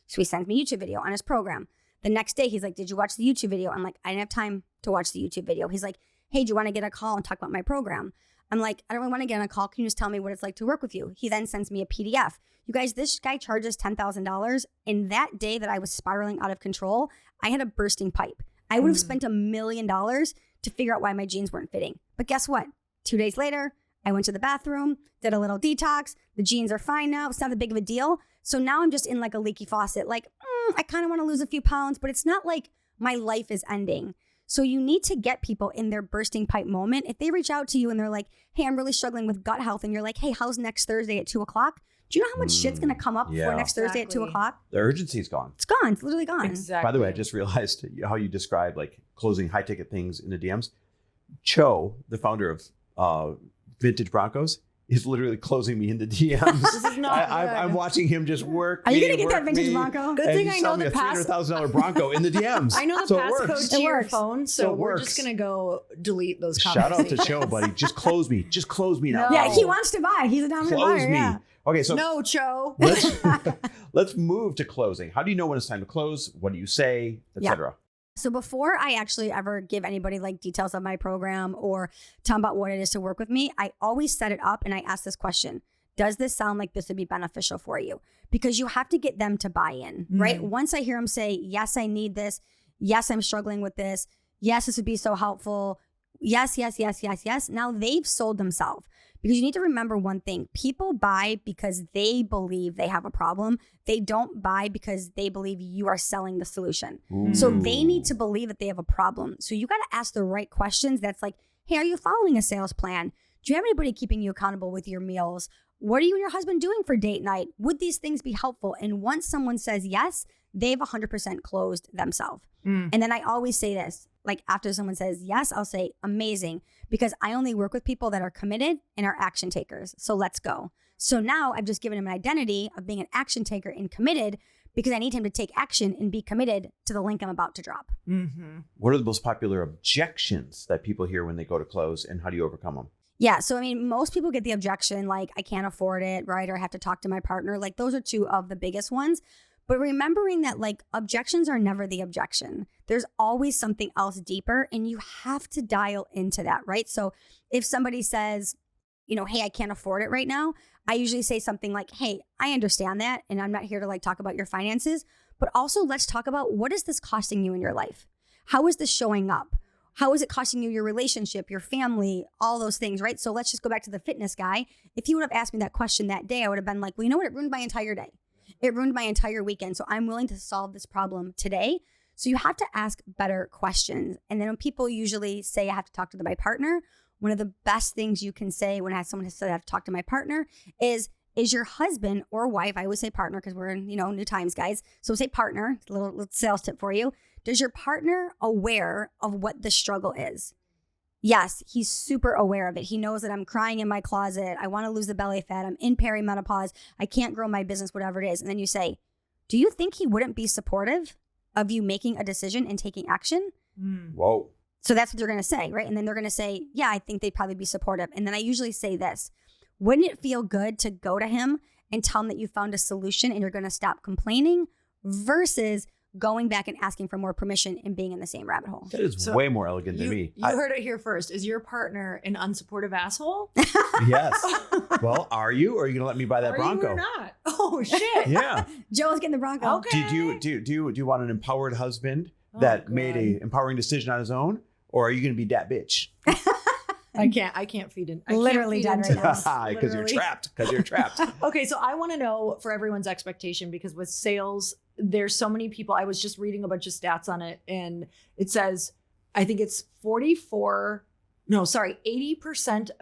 S1: So he sends me a YouTube video on his program. The next day, he's like, did you watch the YouTube video? I'm like, I didn't have time to watch the YouTube video. He's like, hey, do you want to get a call and talk about my program? I'm like, I don't really want to get on a call. Can you just tell me what it's like to work with you? He then sends me a PDF. You guys, this guy charges $10,000. And that day that I was spiraling out of control, I had a bursting pipe. I would have spent $1 million to figure out why my jeans weren't fitting. But guess what? 2 days later, I went to the bathroom, did a little detox. The jeans are fine now. It's not that big of a deal. So now I'm just in like a leaky faucet. Like, I kind of want to lose a few pounds, but it's not like my life is ending. So you need to get people in their bursting pipe moment. If they reach out to you and they're like, hey, I'm really struggling with gut health. And you're like, hey, how's next Thursday at 2:00? Do you know how much shit's going to come up before next Thursday at 2:00?
S3: The urgency is gone.
S1: It's gone. It's literally gone.
S2: Exactly.
S3: By the way, I just realized how you describe like closing high ticket things in the DMs. Cho, the founder of Vintage Broncos, is literally closing me in the DMs.
S2: This is not
S3: I'm watching him just work.
S1: Are you going to get that vintage Bronco?
S2: Good thing I know the
S3: $300,000 Bronco in the DMs.
S2: I know the
S3: So
S2: passcode to your phone, so
S3: it
S2: we're
S3: works.
S2: just going to go delete those
S3: Shout out to
S2: conversations.
S3: Cho, buddy. Just close me. Just close me now.
S2: No.
S1: Yeah, he wants to buy. He's a dominant
S3: Close
S1: buyer.
S3: me.
S1: Yeah.
S3: Okay, so
S2: No, Cho.
S3: let's move to closing. How do you know when it's time to close? What do you say, etc.?
S1: So before I actually ever give anybody like details of my program or tell them about what it is to work with me, I always set it up and I ask this question. Does this sound like this would be beneficial for you? Because you have to get them to buy in, right? Once I hear them say, yes, I need this. Yes, I'm struggling with this. Yes, this would be so helpful. Yes, yes, yes, yes, yes. Now they've sold themselves. Because you need to remember one thing. People buy because they believe they have a problem. They don't buy because they believe you are selling the solution. So they need to believe that they have a problem. So you got to ask the right questions. That's like, hey, are you following a sales plan? Do you have anybody keeping you accountable with your meals? What are you and your husband doing for date night? Would these things be helpful? And once someone says yes, they've 100% closed themselves. And then I always say this, like after someone says yes, I'll say amazing, because I only work with people that are committed and are action takers. So let's go. So now I've just given him an identity of being an action taker and committed because I need him to take action and be committed to the link I'm about to drop.
S3: What are the most popular objections that people hear when they go to close, and how do you overcome them?
S1: Yeah. So, I mean, most people get the objection like, I can't afford it, right? Or I have to talk to my partner. Like those are two of the biggest ones. But remembering that like objections are never the objection. There's always something else deeper and you have to dial into that, right? So if somebody says, you know, hey, I can't afford it right now, I usually say something like, hey, I understand that. And I'm not here to like talk about your finances, but also let's talk about what is this costing you in your life? How is this showing up? How is it costing you your relationship, your family, all those things, right? So let's just go back to the fitness guy. If he would have asked me that question that day, I would have been like, well, you know what? It ruined my entire day. It ruined my entire weekend. So I'm willing to solve this problem today. So you have to ask better questions. And then when people usually say, I have to talk to my partner, one of the best things you can say when someone has said, I have to talk to my partner is your husband or wife, I always say partner because we're in, new times, guys. So say partner, a little sales tip for you. Does your partner aware of what the struggle is? Yes, he's super aware of it. He knows that I'm crying in my closet. I want to lose the belly fat. I'm in perimenopause. I can't grow my business, whatever it is. And then you say, do you think he wouldn't be supportive of you making a decision and taking action?
S3: Whoa.
S1: So that's what they're going to say, right? And then they're going to say, yeah, I think they'd probably be supportive. And then I usually say this, wouldn't it feel good to go to him and tell him that you found a solution and you're going to stop complaining versus going back and asking for more permission and being in the same rabbit hole?
S3: That is way more elegant than me.
S2: You heard it here first. Is your partner an unsupportive asshole?
S3: Yes. Well, are you? Or are you going to let me buy that Bronco?
S2: Are you or not? Oh, shit.
S3: Yeah.
S1: Joe's getting the Bronco.
S2: Okay.
S3: Do you want an empowered husband that made a empowering decision on his own? Or are you going to be that bitch?
S2: I can't feed in.
S1: Literally done right now.
S3: Because you're trapped.
S2: Okay, so I want to know for everyone's expectation, because with sales, there's so many people. I was just reading a bunch of stats on it, and it says, I think it's 80%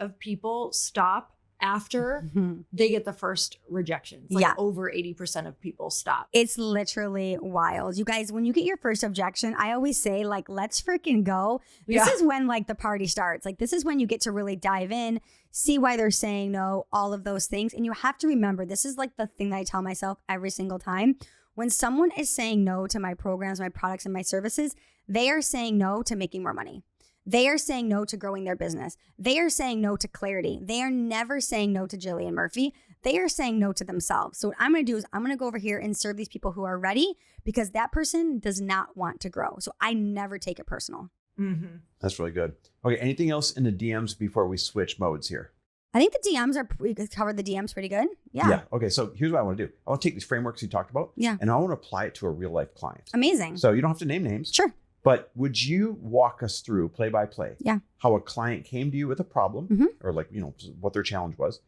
S2: of people stop after they get the first rejection. It's like over 80% of people stop.
S1: It's literally wild. You guys, when you get your first objection, I always say like, let's freaking go. This is when like the party starts. Like this is when you get to really dive in, see why they're saying no, all of those things. And you have to remember, this is like the thing that I tell myself every single time. When someone is saying no to my programs, my products, and my services, they are saying no to making more money. They are saying no to growing their business. They are saying no to clarity. They are never saying no to Jillian Murphy. They are saying no to themselves. So what I'm going to do is I'm going to go over here and serve these people who are ready, because that person does not want to grow. So I never take it personal.
S2: Mm-hmm.
S3: That's really good. Okay. Anything else in the DMs before we switch modes here?
S1: I think the DMs we covered the DMs pretty good. Yeah.
S3: Okay. So here's what I want to do. I want to take these frameworks you talked about.
S1: Yeah.
S3: And I want to apply it to a real life client.
S1: Amazing.
S3: So you don't have to name names.
S1: Sure.
S3: But would you walk us through play by play?
S1: Yeah.
S3: How a client came to you with a problem or what their challenge was,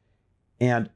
S3: and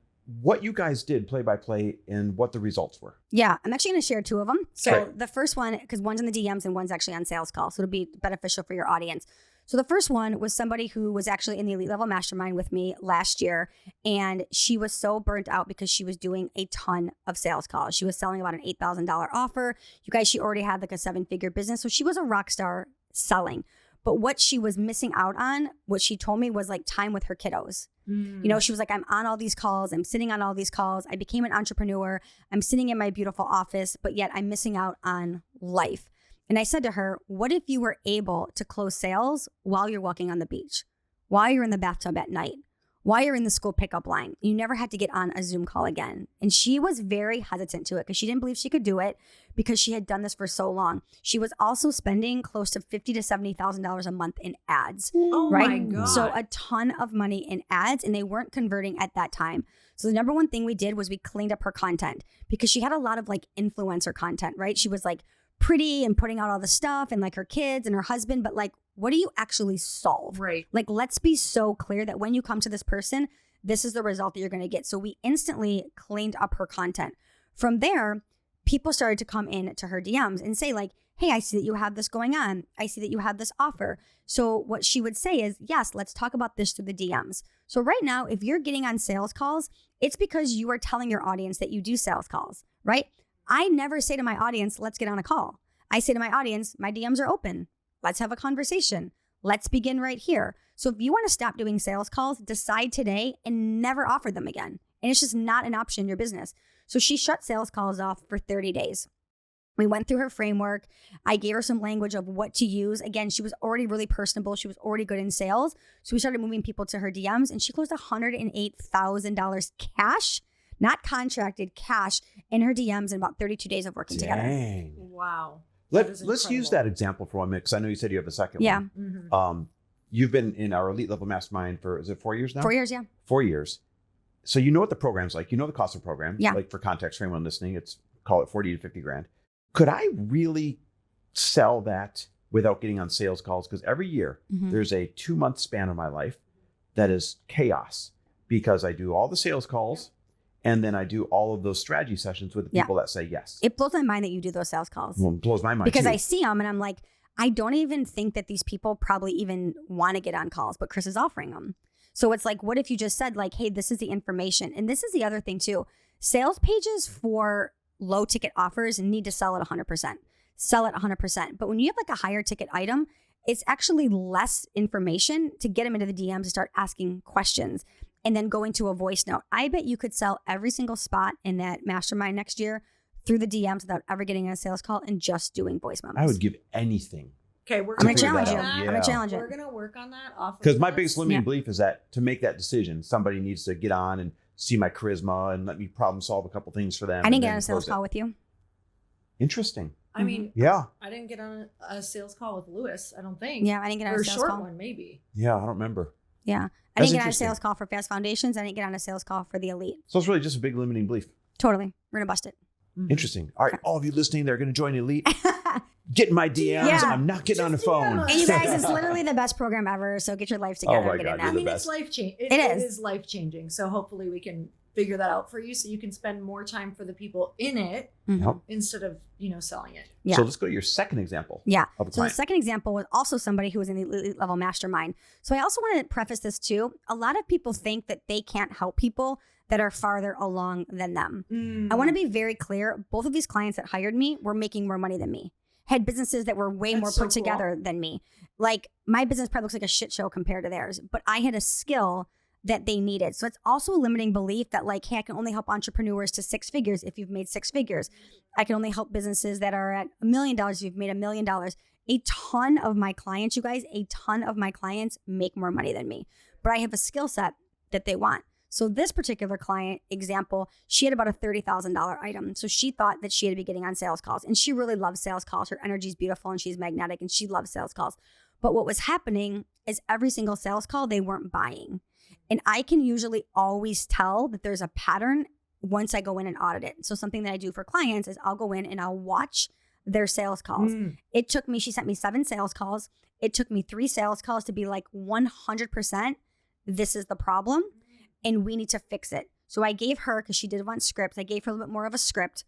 S3: what you guys did play by play and what the results were.
S1: Yeah. I'm actually going to share 2 of them. So
S3: Great.
S1: the first one, because one's in the DMs and one's actually on sales call. So it'll be beneficial for your audience. So the first one was somebody who was actually in the elite level mastermind with me last year. And she was so burnt out because she was doing a ton of sales calls. She was selling about an $8,000 offer. You guys, she already had like a 7-figure business. So she was a rock star selling. But what she was missing out on, what she told me, was like time with her kiddos. You know, she was like, I'm on all these calls. I'm sitting on all these calls. I became an entrepreneur. I'm sitting in my beautiful office, but yet I'm missing out on life. And I said to her, what if you were able to close sales while you're walking on the beach, while you're in the bathtub at night, while you're in the school pickup line? You never had to get on a Zoom call again. And she was very hesitant to it because she didn't believe she could do it because she had done this for so long. She was also spending close to $50,000 to $70,000 a month in ads, right?
S2: My God.
S1: So a ton of money in ads, and they weren't converting at that time. So the number one thing we did was we cleaned up her content, because she had a lot of like influencer content, right? She was like pretty and putting out all the stuff and like her kids and her husband, but like, what do you actually solve?
S2: Right.
S1: Like, let's be so clear that when you come to this person, this is the result that you're going to get. So we instantly cleaned up her content. From there, people started to come in to her DMs and say like, hey, I see that you have this going on. I see that you have this offer. So what she would say is, yes, let's talk about this through the DMs. So right now, if you're getting on sales calls, it's because you are telling your audience that you do sales calls, right? I never say to my audience, let's get on a call. I say to my audience, my DMs are open. Let's have a conversation. Let's begin right here. So if you want to stop doing sales calls, decide today and never offer them again. And it's just not an option in your business. So she shut sales calls off for 30 days. We went through her framework. I gave her some language of what to use. Again, she was already really personable. She was already good in sales. So we started moving people to her DMs, and she closed $108,000 cash, not contracted, cash in her DMs in about 32 days of working together.
S3: Dang.
S2: Wow.
S3: Let's use that example for 1 minute, because I know you said you have a second
S1: Yeah.
S3: one.
S2: Mm-hmm.
S3: You've been in our elite level mastermind for, is it 4 years now?
S1: 4 years, yeah.
S3: 4 years. So you know what the program's like. You know the cost of the program.
S1: Yeah.
S3: Like for context for anyone listening, it's call it 40 to 50 grand. Could I really sell that without getting on sales calls? Because every year there's a 2-month span of my life that is chaos, because I do all the sales calls and then I do all of those strategy sessions with the people that say yes.
S1: It blows my mind that you do those sales calls.
S3: Well, it blows my mind
S1: because
S3: too.
S1: I see them and I'm like, I don't even think that these people probably even want to get on calls, but Chris is offering them. So it's like, what if you just said like, hey, this is the information. And this is the other thing too. Sales pages for low ticket offers need to sell at 100%. Sell at 100%. But when you have like a higher ticket item, it's actually less information to get them into the DMs and start asking questions and then go into a voice note. I bet you could sell every single spot in that mastermind next year through the DMs without ever getting a sales call and just doing voice memos.
S3: I would give anything.
S2: Okay, we're
S1: I'm going
S3: to
S1: to
S3: figure
S1: challenge
S3: that
S1: you.
S3: out.
S1: I'm
S3: Yeah.
S1: going to challenge it.
S2: We're going to work on that off.
S3: Because my biggest limiting
S1: Yeah.
S3: belief is that to make that decision, somebody needs to get on and see my charisma and let me problem solve a couple things for them.
S1: I didn't
S3: and
S1: get
S3: then
S1: on a sales
S3: close it.
S1: call with you.
S3: Interesting.
S2: I mean,
S3: Yeah.
S2: I didn't get on a sales call with Lewis, I don't think.
S1: Yeah, I didn't get on
S2: Or
S1: a
S2: a
S1: sales
S2: short
S1: call.
S2: one, maybe.
S3: Yeah, I don't remember.
S1: Yeah. I
S3: That's
S1: didn't get on a
S3: interesting.
S1: sales call for Fast Foundations. I didn't get on a sales call for the Elite.
S3: So it's really just a big limiting belief.
S1: Totally. We're going to bust it.
S3: Interesting. All right, all of you listening, they're going to join Elite. Get in my DMs.
S1: Yeah.
S3: I'm not getting on the phone.
S2: DM us.
S1: And you guys, it's literally the best program ever. So get your life together.
S3: Oh my
S1: and get
S3: God,
S1: in
S3: you're
S2: I
S1: that.
S3: the
S2: mean,
S3: best.
S2: it's life changing.
S1: It
S2: It
S1: is.
S2: is life changing. So hopefully we can figure that out for you, so you can spend more time for the people in it
S3: Yep.
S2: instead of selling it.
S1: Yeah.
S3: So let's go to your second example.
S1: Yeah.
S3: Of a
S1: So the
S3: client.
S1: second example was also somebody who was in the elite level mastermind. So I also want to preface this too. A lot of people think that they can't help people that are farther along than them. I want to be very clear. Both of these clients that hired me were making more money than me, had businesses that were way
S2: That's
S1: more
S2: so
S1: put together than me. Like my business probably looks like a shit show compared to theirs, but I had a skill that they needed. So it's also a limiting belief that like, hey, I can only help entrepreneurs to 6 figures if you've made 6 figures. I can only help businesses that are at $1 million if you've made $1 million. A ton of my clients, you guys, make more money than me, but I have a skill set that they want. So this particular client example, she had about a $30,000 item. So she thought that she had to be getting on sales calls, and she really loves sales calls. Her energy is beautiful and she's magnetic and she loves sales calls. But what was happening is every single sales call, they weren't buying. And I can usually always tell that there's a pattern once I go in and audit it. So something that I do for clients is I'll go in and I'll watch their sales calls. It took me, she sent me 7 sales calls. It took me 3 sales calls to be like 100%, this is the problem and we need to fix it. So I gave her, because she did want scripts, I gave her a little bit more of a script,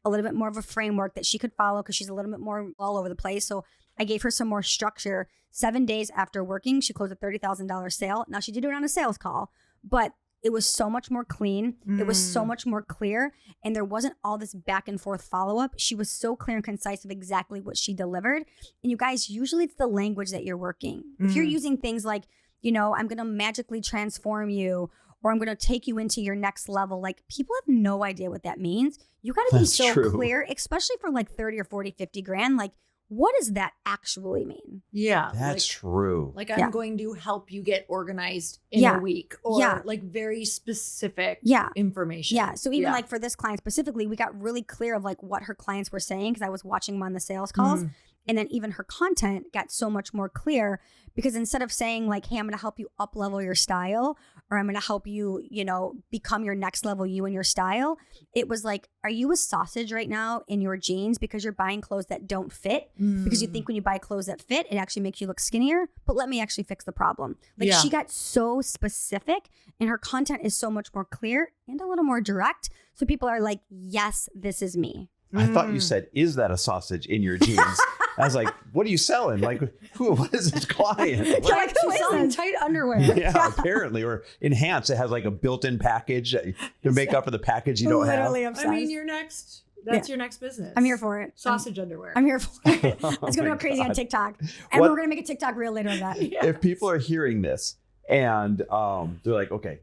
S1: a little bit more of a framework that she could follow because she's a little bit more all over the place. So I gave her some more structure. 7 days after working, she closed a $30,000 sale. Now she did do it on a sales call, but it was so much more clean. It was so much more clear. And there wasn't all this back and forth follow-up. She was so clear and concise of exactly what she delivered. And you guys, usually it's the language that you're working. If you're using things like, you know, I'm going to magically transform you, or I'm going to take you into your next level. Like, people have no idea what that means. You got to be so clear, especially for like 30 or 40, 50 grand. Like, what does that actually mean?
S2: Yeah.
S3: That's true.
S2: Like, I'm going to help you get organized in a week, or like very specific information. Yeah. So even like for this client specifically, we got really clear of like what her clients were saying, because I was watching them on the sales calls. And then even her content got so much more clear, because instead of saying like, hey, I'm going to help you up level your style, or I'm going to help you, you know, become your next level you and your style, it was like, are you a sausage right now in your jeans because you're buying clothes that don't fit? Because you think when you buy clothes that fit, it actually makes you look skinnier. But let me actually fix the problem. Like, she got so specific, and her content is so much more clear and a little more direct. So people are like, yes, this is me.
S3: I thought you said, is that a sausage in your jeans? I was like, what are you selling? Like, what is this client?
S1: Like, she's selling tight underwear.
S3: Yeah, apparently. Or Enhance, it has like a built-in package to make up for the package you don't have.
S2: Obsessed. I mean, that's your next business.
S1: I'm here for it.
S2: Sausage underwear.
S1: I'm here for it. Let's go crazy on TikTok. And we're going to make a TikTok reel later on that.
S3: If people are hearing this and they're like, okay,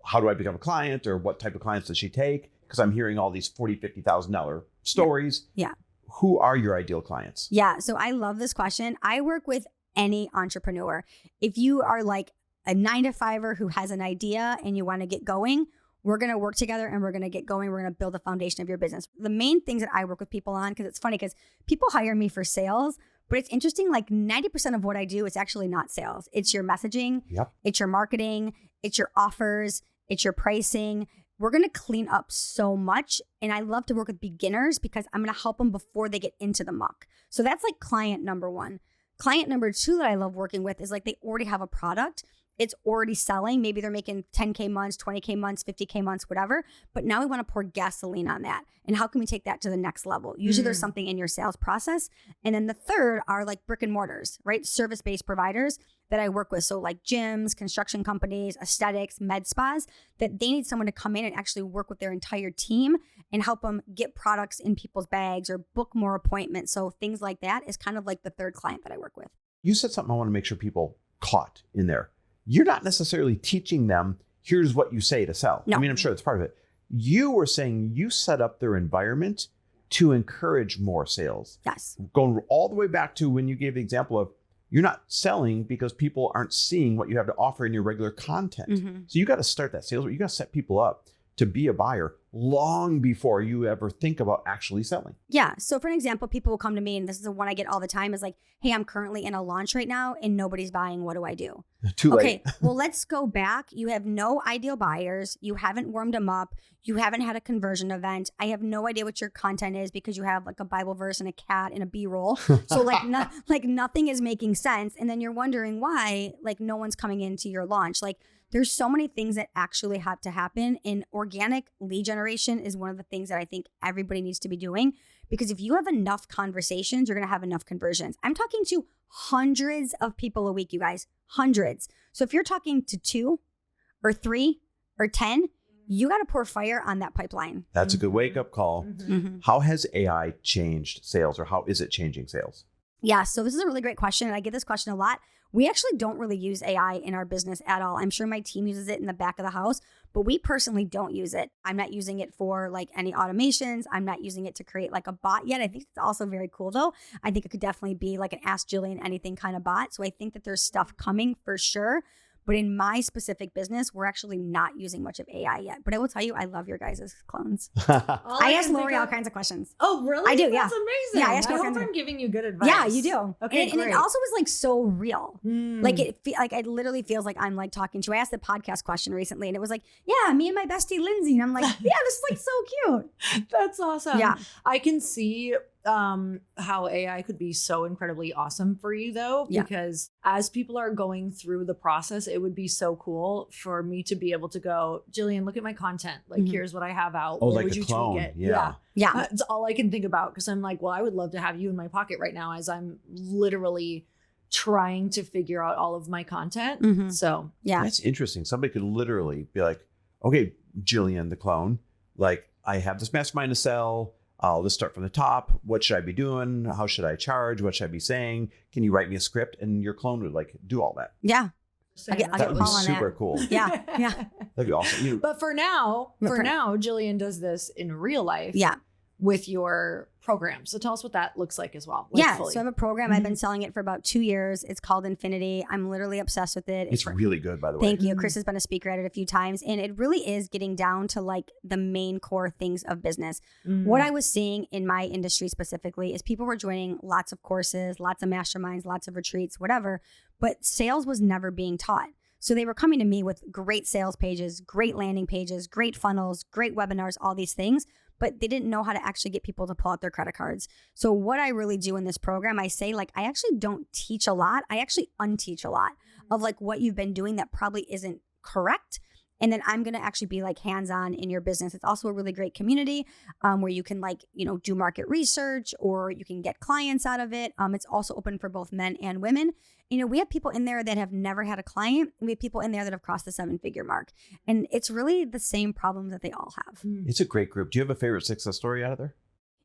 S3: how do I become a client, or what type of clients does she take? Because I'm hearing all these $40,000, $50,000 stories.
S1: Yeah.
S3: Who are your ideal clients?
S1: Yeah. So I love this question. I work with any entrepreneur. If you are like a 9-to-5er who has an idea and you want to get going, we're going to work together and we're going to get going. We're going to build the foundation of your business. The main things that I work with people on, because it's funny because people hire me for sales, but it's interesting. Like 90% of what I do is actually not sales. It's your messaging. It's your marketing. It's your offers. It's your pricing. We're going to clean up so much. And I love to work with beginners because I'm going to help them before they get into the muck. So that's like client number 1. Client number 2 that I love working with is like, they already have a product. It's already selling. Maybe they're making 10K months, 20K months, 50K months, whatever. But now we want to pour gasoline on that. And how can we take that to the next level? Usually there's something in your sales process. And then the third are like brick and mortars, right? Service-based providers that I work with. So like gyms, construction companies, aesthetics, med spas, that they need someone to come in and actually work with their entire team and help them get products in people's bags or book more appointments. So things like that is kind of like the third client that I work with.
S3: You said something I want to make sure people caught in there. You're not necessarily teaching them, here's what you say to sell.
S1: No.
S3: I mean, I'm sure that's part of it. You were saying you set up their environment to encourage more sales.
S1: Yes.
S3: Going all the way back to when you gave the example of, you're not selling because people aren't seeing what you have to offer in your regular content. So you got to start that sales. You got to set people up to be a buyer long before you ever think about actually selling.
S1: Yeah. So for an example, people will come to me, and this is the one I get all the time, is like, hey, I'm currently in a launch right now and nobody's buying. What do I do?
S3: Too late.
S1: Okay, well, let's go back. You have no ideal buyers. You haven't warmed them up. You haven't had a conversion event. I have no idea what your content is because you have like a Bible verse and a cat and a B-roll. So like nothing is making sense. And then you're wondering why like no one's coming into your launch. Like, there's so many things that actually have to happen, and organic lead generation is one of the things that I think everybody needs to be doing, because if you have enough conversations, you're going to have enough conversions. I'm talking to hundreds of people a week, you guys, hundreds. So if you're talking to 2 or 3 or 10, you got to pour fire on that pipeline.
S3: That's a good wake-up call. How has AI changed sales, or how is it changing sales?
S1: Yeah, so this is a really great question, and I get this question a lot. We actually don't really use AI in our business at all. I'm sure my team uses it in the back of the house, but we personally don't use it. I'm not using it for like any automations. I'm not using it to create like a bot yet. I think it's also very cool though. I think it could definitely be like an Ask Jillian Anything kind of bot. So I think that there's stuff coming for sure. But in my specific business, we're actually not using much of AI yet. But I will tell you, I love your guys' clones. I ask Lori all kinds of questions.
S2: Oh, really?
S1: I do,
S2: That's amazing.
S1: Yeah, I ask
S2: I
S1: all
S2: hope
S1: kinds of-
S2: I'm giving you good advice.
S1: Yeah, you do.
S2: Okay,
S1: and it also was like so real. Like it literally feels like I'm like talking to. I asked the podcast question recently, and it was like, yeah, me and my bestie Lindsay, and I'm like, yeah, this is like so cute.
S2: That's awesome.
S1: Yeah,
S2: I can see how AI could be so incredibly awesome for you though,
S1: Yeah.
S2: because as people are going through the process, it would be so cool for me to be able to go, Jillian, look at my content. Like,
S1: Mhm.
S2: here's what I have out.
S3: Oh,
S2: What
S3: like
S2: would
S3: a
S2: you
S3: clone.
S2: tweak it?
S3: Yeah.
S1: yeah.
S2: That's all I can think about because I'm like, well, I would love to have you in my pocket right now as I'm literally trying to figure out all of my content.
S1: Mhm.
S2: So
S1: Yeah.
S3: That's interesting. Somebody could literally be like, okay, Jillian, the clone, like I have this mastermind to sell. Let's start from the top. What should I be doing? How should I charge? What should I be saying? Can you write me a script? And your clone would like do all that.
S1: Yeah. I'll
S2: saying
S1: get
S3: That would be
S1: Paul on that.
S3: super cool.
S1: Yeah. Yeah.
S3: That'd be awesome.
S2: But for now,
S1: For now.
S2: Jillian does this in real life.
S1: Yeah.
S2: With your program. So tell us what that looks like as well.
S1: Yeah.
S2: fully.
S1: So I have a program. I've been selling it for about 2 years. It's called Infinity. I'm literally obsessed with it.
S3: It's really good, by the way.
S1: Thank you. Chris has been a speaker at it a few times, and it really is getting down to like the main core things of business. What I was seeing in my industry specifically is people were joining lots of courses, lots of masterminds, lots of retreats, whatever, but sales was never being taught. So they were coming to me with great sales pages, great landing pages, great funnels, great webinars, all these things, but they didn't know how to actually get people to pull out their credit cards. So what I really do in this program, I say like, I actually don't teach a lot. I actually unteach a lot of like what you've been doing that probably isn't correct. And then I'm going to actually be like hands-on in your business. It's also a really great community where you can like, do market research or you can get clients out of it. It's also open for both men and women. We have people in there that have never had a client. We have people in there that have crossed the 7-figure mark. And it's really the same problems that they all have.
S3: It's a great group. Do you have a favorite success story out of there?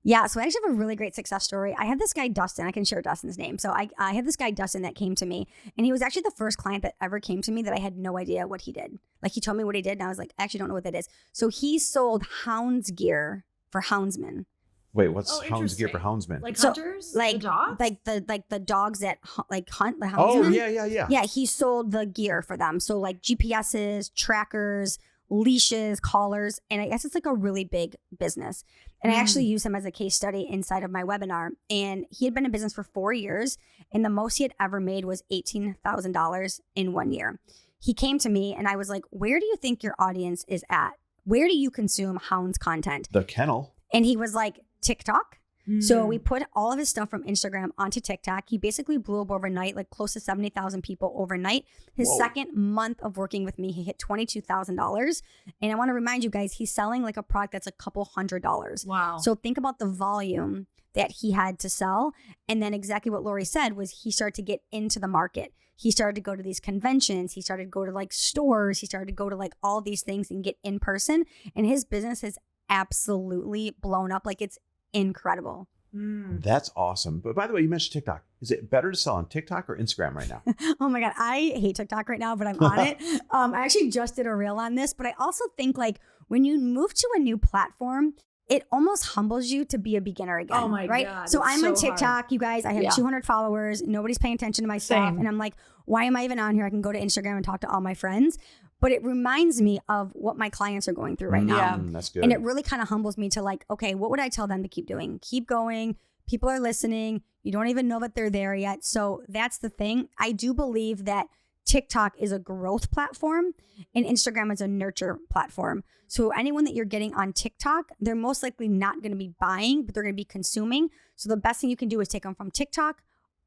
S1: Yeah, so I actually have a really great success story. I had this guy, Dustin. I can share Dustin's name. So I had this guy, Dustin, that came to me. And he was actually the first client that ever came to me that I had no idea what he did. Like, he told me what he did, and I was like, I actually don't know what that is. So he sold hounds gear for houndsmen.
S3: Wait, what's
S2: Oh,
S3: hounds gear for
S2: interesting.
S3: houndsmen?
S2: Like
S1: So,
S2: hunters?
S1: Like,
S2: the dogs?
S1: like the dogs that hunt, the houndsmen.
S3: Oh, yeah.
S1: Yeah, he sold the gear for them. So like GPSs, trackers, leashes, collars, and I guess it's like a really big business. And I actually use him as a case study inside of my webinar. And he had been in business for 4 years, and the most he had ever made was $18,000 in 1 year. He came to me and I was like, where do you think your audience is at? Where do you consume hounds content?
S3: The kennel.
S1: And he was like, TikTok. So we put all of his stuff from Instagram onto TikTok. He basically blew up overnight, like close to 70,000 people overnight. His
S3: Whoa.
S1: second month of working with me, he hit $22,000. And I want to remind you guys, he's selling like a product that's a couple $100s.
S2: Wow.
S1: So think about the volume that he had to sell. And then exactly what Lori said was he started to get into the market. He started to go to these conventions. He started to go to like stores. He started to go to like all these things and get in person. And his business has absolutely blown up. Like, it's incredible.
S3: That's awesome. But by the way, you mentioned TikTok. Is it better to sell on TikTok or Instagram right now?
S1: Oh my God. I hate TikTok right now, but I'm on it. I actually just did a reel on this, but I also think like when you move to a new platform, it almost humbles you to be a beginner again.
S2: Oh my
S1: right?
S2: God,
S1: So
S2: it's
S1: I'm on
S2: so
S1: TikTok,
S2: hard.
S1: you guys. I have 200 followers. Nobody's paying attention to my stuff.
S2: Same.
S1: And I'm like, why am I even on here? I can go to Instagram and talk to all my friends. But it reminds me of what my clients are going through right now.
S2: Yeah.
S3: That's good.
S1: And it really kind of humbles me to like, okay, what would I tell them to keep doing? Keep going. People are listening. You don't even know that they're there yet. So that's the thing. I do believe that TikTok is a growth platform and Instagram is a nurture platform. So anyone that you're getting on TikTok, they're most likely not going to be buying, but they're going to be consuming. So the best thing you can do is take them from TikTok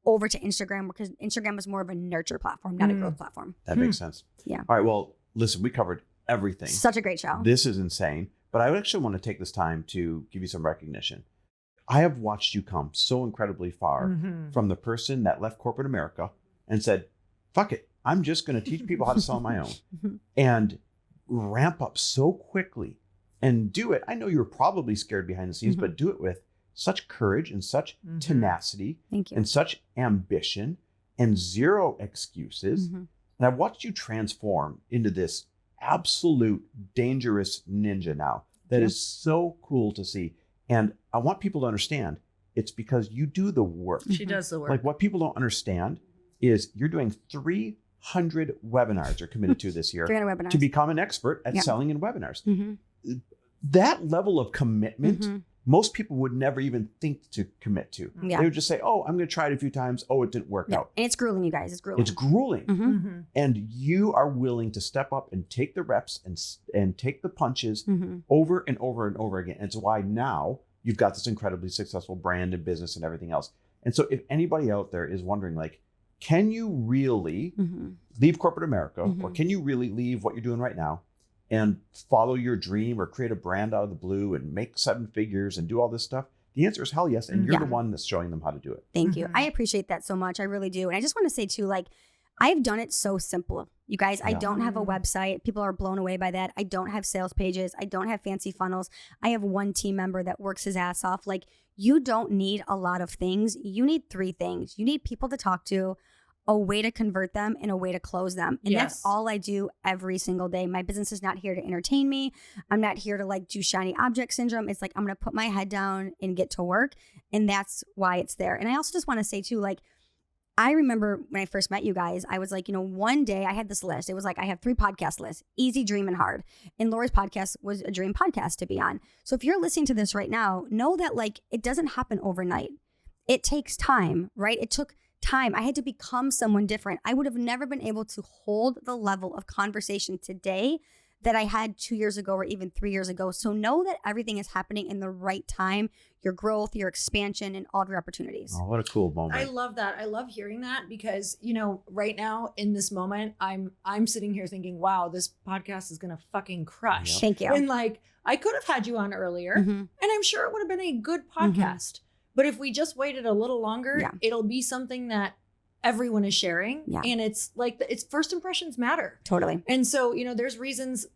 S1: over to Instagram, because Instagram is more of a nurture platform, not a growth platform.
S3: That makes sense.
S1: Yeah.
S3: All right. Well, listen, we covered everything.
S1: Such a great show.
S3: This is insane. But I actually want to take this time to give you some recognition. I have watched you come so incredibly far from the person that left corporate America and said, fuck it, I'm just going to teach people how to sell on my own, and ramp up so quickly and do it. I know you were probably scared behind the scenes, but do it with such courage and such tenacity
S1: Thank you.
S3: and such ambition and zero excuses.
S1: Mhm.
S3: And I've watched you transform into this absolute dangerous ninja now. That is so cool to see. And I want people to understand it's because you do the work.
S2: She does the work.
S3: Like what people don't understand is you're doing 300 webinars you're committed to this year
S1: 300 webinars.
S3: to become an expert at
S1: Yeah.
S3: selling in webinars.
S1: Mhm.
S3: That level of commitment,
S1: Mhm.
S3: most people would never even think to commit to.
S1: Yeah.
S3: They would just say, oh, I'm going to try it a few times. Oh, it didn't work
S1: Yeah.
S3: out.
S1: And it's grueling, you guys. It's grueling.
S3: It's grueling.
S1: Mhm.
S3: And you are willing to step up and take the reps and take the punches
S1: Mhm.
S3: over and over and over again. And it's why now you've got this incredibly successful brand and business and everything else. And so if anybody out there is wondering, like, can you really
S1: Mhm.
S3: leave corporate America or
S1: Mhm.
S3: can you really leave what you're doing right now and follow your dream or create a brand out of the blue and make 7 figures and do all this stuff? The answer is hell yes. And you're
S1: Yeah.
S3: the one that's showing them how to do it.
S1: Thank you.
S2: Mhm.
S1: I appreciate that so much. I really do. And I just want to say too, like, I've done it so simple. You guys, I
S3: Yeah.
S1: don't have a
S2: Mm.
S1: website. People are blown away by that. I don't have sales pages. I don't have fancy funnels. I have one team member that works his ass off. Like, you don't need a lot of things. You need 3 things. You need people to talk to, a way to convert them, and a way to close them. And
S2: Yes.
S1: that's all I do every single day. My business is not here to entertain me. I'm not here to like do shiny object syndrome. It's like, I'm going to put my head down and get to work. And that's why it's there. And I also just want to say too, like, I remember when I first met you guys, I was like, one day I had this list. It was like, I have 3 podcast lists, easy, dream, and hard. And Lori's podcast was a dream podcast to be on. So if you're listening to this right now, know that like, it doesn't happen overnight. It takes time, right? It took time. I had to become someone different. I would have never been able to hold the level of conversation today that I had 2 years ago or even 3 years ago. So know that everything is happening in the right time, your growth, your expansion, and all of your opportunities.
S3: Oh, what a cool moment.
S2: I love that. I love hearing that because, right now in this moment, I'm sitting here thinking, wow, this podcast is going to fucking crush.
S3: Yep.
S1: Thank you.
S2: And like, I could have had you on earlier
S1: Mhm.
S2: and I'm sure it would have been a good podcast. But if we just waited a little longer,
S1: Yeah.
S2: it'll be something that everyone is sharing.
S1: Yeah.
S2: And it's like, it's first impressions matter.
S1: Totally.
S2: And so, there's reasons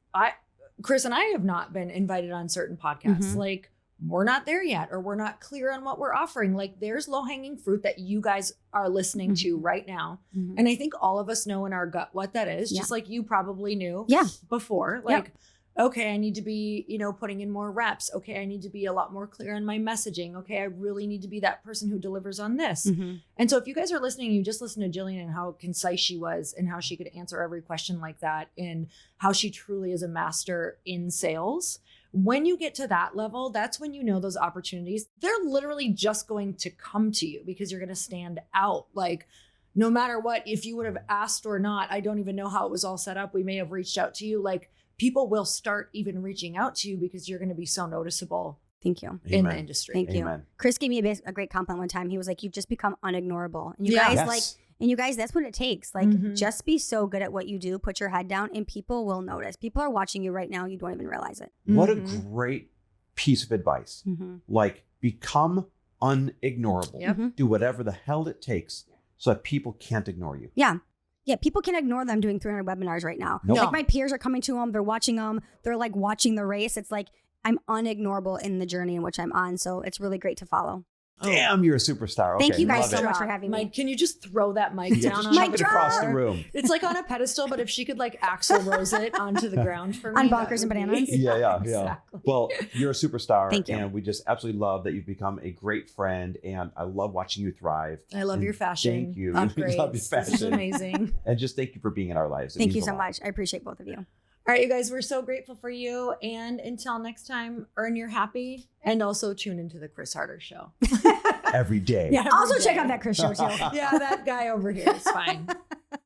S2: Chris and I have not been invited on certain podcasts.
S1: Mhm.
S2: Like, we're not there yet, or we're not clear on what we're offering. Like, there's low hanging fruit that you guys are listening to right now.
S1: Mhm.
S2: And I think all of us know in our gut what that is,
S1: Yeah.
S2: just like you probably knew
S1: Yeah.
S2: before. Like, okay, I need to be, putting in more reps. Okay, I need to be a lot more clear on my messaging. Okay, I really need to be that person who delivers on this.
S1: Mhm.
S2: And so if you guys are listening, you just listen to Jillian and how concise she was and how she could answer every question like that and how she truly is a master in sales. When you get to that level, that's when those opportunities, they're literally just going to come to you because you're going to stand out. Like, no matter what, if you would have asked or not, I don't even know how it was all set up. We may have reached out to you. Like, people will start even reaching out to you because you're going to be so noticeable
S1: Thank you.
S2: in the
S3: Amen.
S2: industry.
S1: Thank you.
S3: Amen.
S1: Chris gave me a great compliment one time. He was like, you've just become unignorable. And you
S2: Yeah.
S1: guys
S3: Yes.
S1: and you guys, that's what it takes. Like,
S2: Mhm.
S1: just be so good at what you do, put your head down, and people will notice. People are watching you right now. You don't even realize it.
S3: What a
S2: Mhm.
S3: great piece of advice.
S1: Mm-hmm.
S3: Like, become unignorable.
S2: Yep.
S1: Mhm.
S3: Do whatever the hell it takes so that people can't ignore you.
S1: Yeah. Yeah, people can ignore them doing 300 webinars right now.
S3: Nope.
S1: Like, my peers are coming to them. They're watching them. They're like watching the race. It's like, I'm unignorable in the journey in which I'm on. So it's really great to follow.
S3: Damn, you're a superstar. Okay,
S1: Thank you guys
S3: love
S1: so
S3: it.
S1: much for having me.
S2: Mike, can you just throw that mic
S3: Yeah,
S2: down
S3: just
S2: on
S3: chuck
S1: Mic
S3: it across the
S1: drop.
S3: room.
S2: It's like on a pedestal, but if she could like Axl Rose it onto the ground for me.
S1: On
S2: that
S1: Bonkers and
S2: would be-
S1: Bananas?
S3: Yeah.
S2: Exactly.
S3: Well, you're a superstar.
S1: Thank you.
S3: And we just absolutely love that you've become a great friend. And I love watching you thrive.
S2: I love
S3: And
S2: your fashion.
S3: thank you.
S2: Upgrades.
S3: Love your
S2: This is
S3: fashion.
S2: amazing.
S3: And just thank you for being in our lives. It
S1: Thank you
S3: means a
S1: so
S3: lot.
S1: much. I appreciate both of you.
S2: All right, you guys, we're so grateful for you. And until next time, earn your happy and also tune into the Chris Harder Show.
S3: Every day.
S2: Yeah, every
S1: Also, check
S2: day.
S1: out that Chris show too.
S2: Yeah, that guy over here is fine.